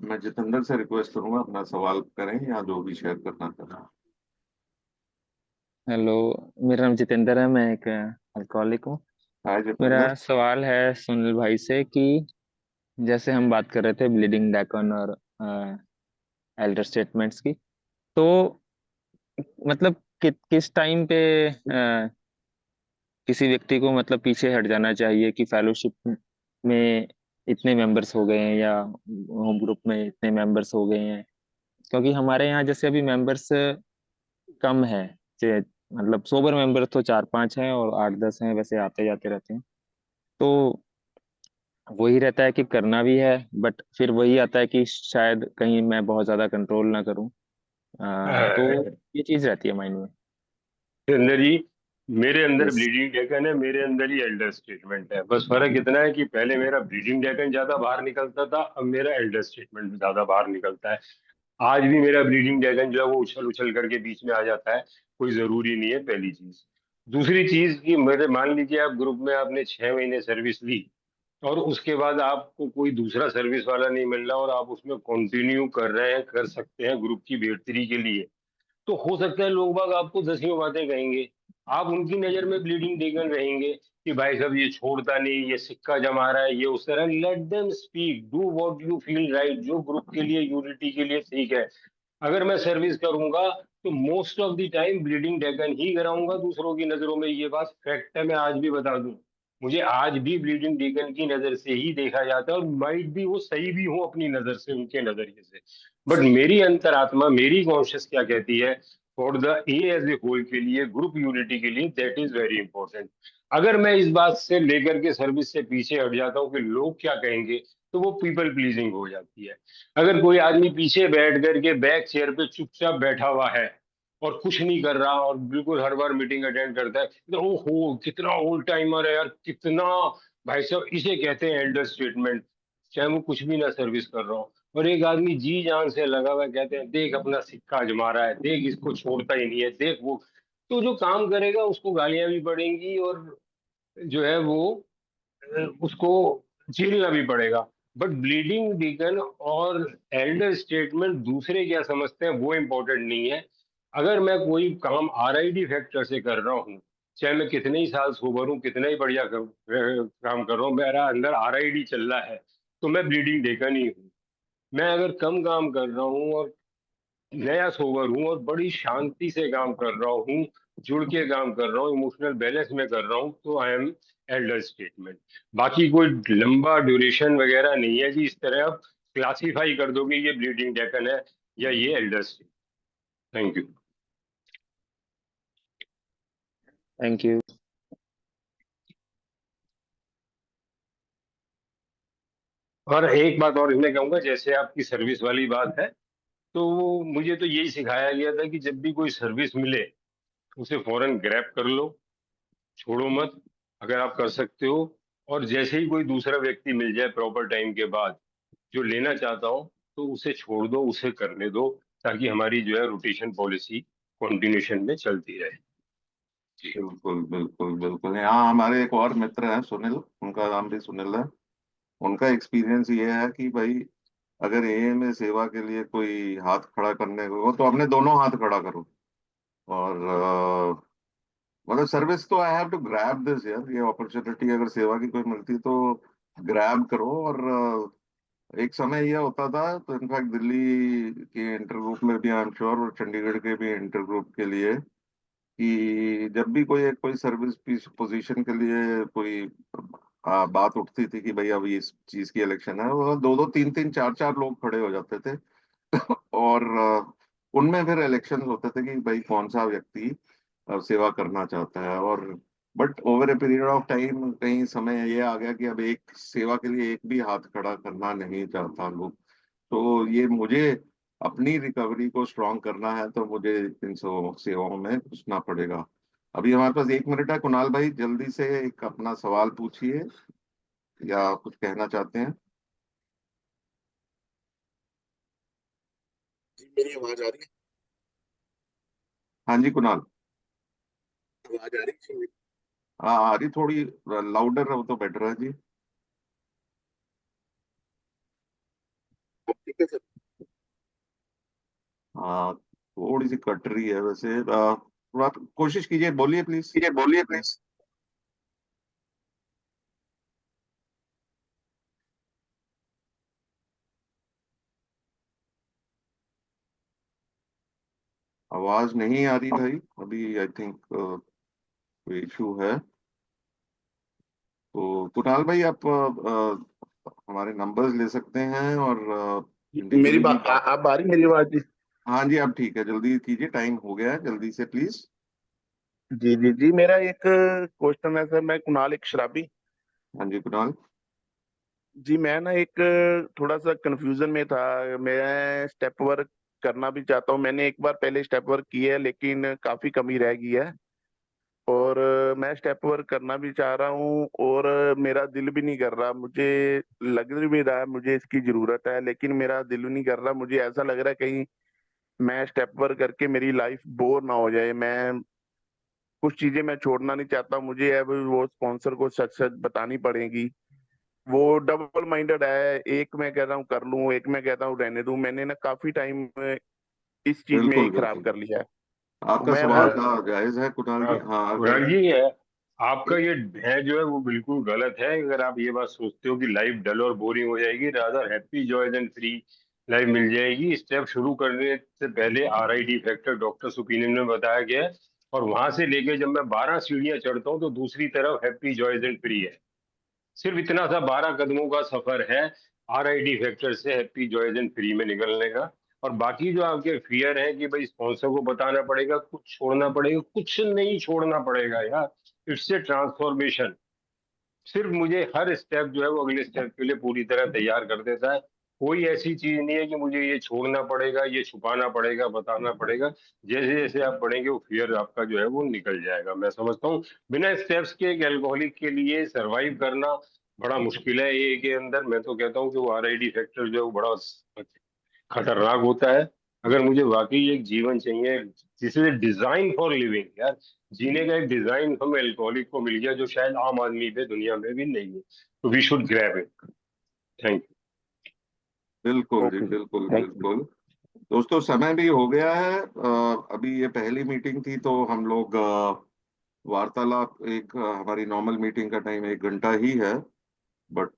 मैं जितेंद्र से रिक्वेस्ट करूंगा अपना सवाल करें या जो भी शेयर करना चाहें। हेलो, मेरा नाम जितेंद्र है। मैं एक अल्कोहलिक हूँ। हाय मेरा जितेंद्र। सवाल है सुनील भाई से कि जैसे हम बात कर रहे थे ब्लीडिंग डैकन और एल्डर स्टेटमेंट्स की, तो मतलब किस टाइम पे किसी व्यक्ति को मतलब पीछे हट जाना चाहिए कि फेलोशिप में इतने मेंबर्स हो गए हैं या होम ग्रुप में इतने मेंबर्स हो गए हैं। क्योंकि हमारे यहाँ जैसे अभी मेंबर्स कम है। मतलब सोबर मेंबर तो 4-5 हैं और 8-10 हैं, वैसे आते जाते रहते हैं। तो वही रहता है कि करना भी है, बट फिर वही आता है कि शायद कहीं मैं बहुत ज्यादा कंट्रोल ना करूं। तो ये चीज रहती है माइंड में। अंदर ही मेरे अंदर यस। ब्लीडिंग डेकन है, मेरे अंदर ही एल्डर स्टेटमेंट है। बस फर्क इतना है कि पहले मेरा ब्लीडिंग डेकन ज्यादा बाहर निकलता था, अब मेरा एल्डर स्टेटमेंट ज्यादा बाहर निकलता है। आज भी मेरा ब्लीडिंग डेकन जो है वो उछल उछल करके बीच में आ जाता है, कोई जरूरी नहीं है, पहली चीज। दूसरी चीज कि मेरे मान लीजिए आप ग्रुप में आपने 6 महीने सर्विस ली, और उसके बाद आपको कोई दूसरा सर्विस वाला नहीं मिल रहा, और आप उसमें कंटिन्यू कर रहे हैं, कर सकते हैं ग्रुप की बेहतरी के लिए, तो हो सकता है लोग बाग आपको दसियों बातें कहेंगे। आप उनकी नजर में ब्लीडिंग डेकन रहेंगे कि भाई साहब ये छोड़ता नहीं, ये सिक्का जमा रहा है, ये उस तरह। Let them speak, do what you feel right, जो ग्रुप के लिए, यूनिटी के लिए ठीक है। अगर मैं सर्विस करूंगा तो most of the time bleeding deacon ही कराऊंगा दूसरों की नजरों में। ये बात फैक्ट है, मैं आज भी बता दूं। मुझे आज भी ब्लीडिंग डेकन की नजर से ही देखा जाता है, और माइट भी वो सही भी हो अपनी नजर से, उनके नजरिए से। बट मेरी अंतरात्मा, मेरी कॉन्शियस क्या कहती है, for the a as a whole के लिए, ग्रुप यूनिटी के लिए, दैट इज वेरी इंपॉर्टेंट। अगर मैं इस बात से लेकर के सर्विस से पीछे हट जाता हूँ कि लोग क्या कहेंगे, तो वो पीपल प्लीजिंग हो जाती है। अगर कोई आदमी पीछे बैठ करके बैक चेयर पे चुपचाप बैठा हुआ है और कुछ नहीं कर रहा, और बिल्कुल हर बार मीटिंग अटेंड करता है, तो ओहो कितना ओल्ड टाइमर है यार, कितना। भाई साहब इसे कहते हैं एल्डर स्टेटमेंट, चाहे वो कुछ भी ना सर्विस कर रहा हो। और एक आदमी जी जान से लगा हुआ है, कहते हैं देख अपना सिक्का आजमा रहा है, देख इसको छोड़ता ही नहीं है, देख वो। तो जो काम करेगा उसको गालियां भी पड़ेंगी, और जो है वो उसको झेलना भी पड़ेगा। बट ब्लीडिंग डीकन और एल्डर स्टेटमेंट दूसरे क्या समझते हैं वो इम्पोर्टेंट नहीं है। अगर मैं कोई काम आरआईडी फैक्टर से कर रहा हूँ, चाहे मैं कितने ही साल सोबर हूँ, कितना ही बढ़िया काम कर रहा हूँ, मेरा अंदर आरआईडी चल रहा है, तो मैं ब्लीडिंग डीकन ही हूँ। मैं अगर कम काम कर रहा हूँ और नया सोवर हूँ और बड़ी शांति से काम कर रहा हूँ, जुड़ के काम कर रहा हूँ, इमोशनल बैलेंस में कर रहा हूँ, तो आई एम एल्डर स्टेटमेंट। बाकी कोई लंबा ड्यूरेशन वगैरह नहीं है जी। इस तरह आप क्लासिफाई कर दोगे ये ब्लीडिंग डेकन है, या ये elders day. Thank you. Thank you. और एक बात और इसमें कहूंगा, जैसे आपकी सर्विस वाली बात है, तो मुझे तो यही सिखाया गया था कि जब भी कोई सर्विस मिले उसे फौरन ग्रैब कर लो, छोड़ो मत अगर आप कर सकते हो। और जैसे ही कोई दूसरा व्यक्ति मिल जाए प्रॉपर टाइम के बाद जो लेना चाहता हो, तो उसे छोड़ दो, उसे करने दो, ताकि हमारी जो है रोटेशन पॉलिसी कंटिन्यूशन में चलती रहे। बिल्कुल बिल्कुल बिल्कुल। यहाँ हमारे एक और मित्र हैं सुनील, उनका नाम भी सुनील है। उनका एक्सपीरियंस ये है कि भाई अगर एए में सेवा के लिए कोई हाथ खड़ा करने को हो तो अपने दोनों हाथ खड़ा करो। और मतलब सर्विस तो I have to grab this यार, ये अपॉर्चुनिटी अगर सेवा की कोई मिलती तो ग्रैब करो। और एक समय ये होता था, तो इनफैक्ट दिल्ली के इंटर ग्रुप में भी आई एम श्योर, और चंडीगढ़ के भी इंटर ग्रुप के लिए, कि जब भी कोई सर्विस पोजीशन के लिए कोई बात उठती थी कि भाई अब इस चीज की इलेक्शन है, वो दो दो तीन तीन चार चार लोग खड़े हो जाते थे। और उनमें फिर इलेक्शन होते थे कि भाई कौन सा व्यक्ति सेवा करना चाहता है। और but over a period of time कहीं समय ये आ गया कि अब एक सेवा के लिए एक भी हाथ खड़ा करना नहीं चाहता लोग। तो ये मुझे अपनी रिकवरी को स्ट्रांग करना है, तो मुझे इन सेवाओं में घुसना पड़ेगा। अभी हमारे पास 1 मिनट है, कुणाल भाई जल्दी से एक अपना सवाल पूछिए या कुछ कहना चाहते हैं। जी मेरी आवाज आ रही हाँ जी कुणाल। है? आवाज आ रही है? हाँ आ रही, थोड़ी लाउडर हो तो बेटर है जी। अब ठीक है सर? हाँ थोड़ी सी कट रही है वैसे। थोड़ा कोशिश कीजिए, बोलिए प्लीज। ये बोलिए प्लीज। आवाज नहीं आ रही भाई अभी, आई थिंक कोई इशू है। तो कुणाल भाई आप हमारे नंबर्स ले सकते हैं और मेरी इंडिविजुअली भी बात बात। आप आ रही मेरी आवाज जी? हाँ जी आप ठीक है, जल्दी कीजिए, टाइम हो गया है, जल्दी से प्लीज। जी जी जी, मेरा एक क्वेश्चन है सर। मैं कुणाल एक शराबी। हाँ जी कुणाल। जी मैं ना एक थोड़ा सा कंफ्यूजन में था। मैं स्टेप वर्क करना भी चाहता हूँ। मैंने एक बार पहले स्टेप वर्क किया है लेकिन काफी कमी रह गई है। और मैं स्टेप वर्क करना भी चाह रहा हूँ और मेरा दिल भी नहीं कर रहा। मुझे लग भी रहा है मुझे इसकी जरूरत है, लेकिन मेरा दिल नहीं कर रहा। मुझे ऐसा लग रहा है कहीं मैं स्टेप वर्क करके मेरी लाइफ बोर ना हो जाए। मैं कुछ चीजें मैं छोड़ना नहीं चाहता। मुझे अब वो स्पॉन्सर को सच सच बतानी पड़ेगी। वो डबल माइंडेड है। एक मैं कह रहा हूँ कर लूं, एक मैं कहता हूँ रहने दूं। मैंने ना काफी टाइम इस चीज में ही बिल्कुल खराब बिल्कुल, कर लिया है। तो आपका मैं सवाल वो जायज है कुणाल जी। हाँ अगर कुणाल जी, आपका ये है जो है वो बिल्कुल गलत है। अगर आप ये बात सोचते हो कि लाइफ डल और बोरिंग हो जाएगी, rather happy joys and free life मिल जाएगी। स्टेप शुरू करने से पहले RID फैक्टर डॉक्टर ओपिनियन में बताया गया है, और वहां से लेके जब मैं 12 सीढ़ियां चढ़ता हूँ तो दूसरी तरफ हैप्पी जॉयज एंड फ्री है। सिर्फ इतना सा 12 कदमों का सफर है RID फैक्टर से हैप्पी जॉयज एंड फ्री में निकलने का। और बाकी जो आपके फियर है कि भाई स्पॉन्सर को बताना पड़ेगा, कुछ छोड़ना पड़ेगा, कुछ नहीं छोड़ना पड़ेगा यार। It's a transformation. सिर्फ मुझे हर स्टेप जो है वो अगले स्टेप के लिए पूरी तरह तैयार कर देता है। कोई ऐसी चीज नहीं है कि मुझे ये छोड़ना पड़ेगा, ये छुपाना पड़ेगा, बताना पड़ेगा। जैसे जैसे आप बढ़ेंगे वो फियर आपका जो है वो निकल जाएगा। मैं समझता हूँ बिना स्टेप्स के एक एल्कोहलिक के लिए सरवाइव करना बड़ा मुश्किल है ये के अंदर। मैं तो कहता हूँ कि वो RID फैक्टर जो है वो बड़ा खतरनाक होता है। अगर मुझे वाकई एक जीवन चाहिए जिसे डिजाइन फॉर लिविंग, यार जीने का एक डिजाइन हमें एल्कोहलिक को मिल गया जो शायद आम आदमी पे दुनिया में भी नहीं है, तो we should grab it. Thank बिल्कुल जी ओके जी, बिल्कुल थैंक यू। बिल्कुल। दोस्तों समय भी हो गया है। अभी ये पहली मीटिंग थी तो हम लोग वार्तालाप एक हमारी नॉर्मल मीटिंग का टाइम 1 घंटा ही है। बट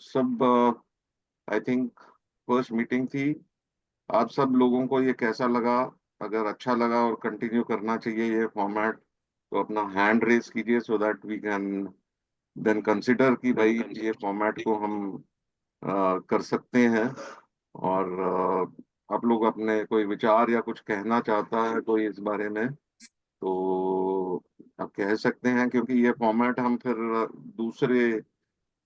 सब आई थिंक फर्स्ट मीटिंग थी। आप सब लोगों को ये कैसा लगा? अगर अच्छा लगा और कंटिन्यू करना चाहिए ये फॉर्मेट, तो अपना हैंड रेस कीजिए so that we can then consider कि भाई ये फॉर्मेट को हम कर सकते हैं। और आप लोग अपने कोई विचार या कुछ कहना चाहता है कोई इस बारे में, तो आप कह सकते हैं, क्योंकि ये फॉर्मेट हम फिर दूसरे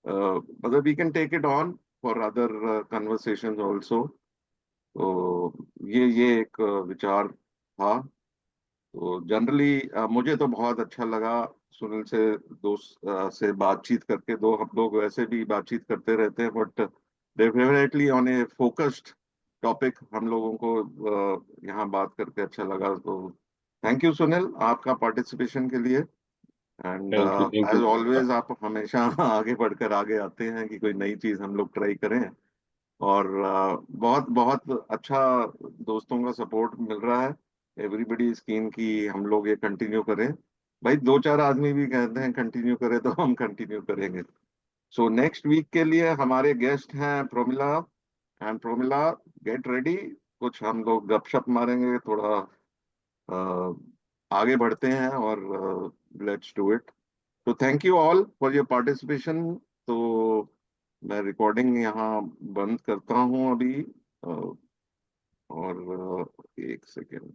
मतलब we can take it on for other conversations also. तो ये एक विचार था। तो जनरली मुझे तो बहुत अच्छा लगा सुनील से दोस्त से बातचीत करके। दो हम लोग वैसे भी बातचीत करते रहते हैं, but definitely on A focused topic हम लोगों को यहाँ बात करके अच्छा लगा। तो थैंक यू सुनील आपका पार्टिसिपेशन के लिए। And thank as you. Always आप हमेशा आगे बढ़कर आगे आते हैं कि कोई नई चीज हम लोग ट्राई करें। और बहुत बहुत अच्छा दोस्तों का सपोर्ट मिल रहा है। एवरीबडी इज कीन कि हम लोग ये कंटिन्यू करें। भाई दो चार आदमी भी कहते हैं कंटिन्यू करें तो हम कंटिन्यू करेंगे। सो नेक्स्ट वीक के लिए हमारे गेस्ट हैं Promila. And Promila, get ready, कुछ हम लोग गपशप मारेंगे थोड़ा, आगे बढ़ते हैं और लेट्स डू इट। तो thank you all for your participation. तो मैं रिकॉर्डिंग यहाँ बंद करता हूँ अभी। और एक सेकेंड।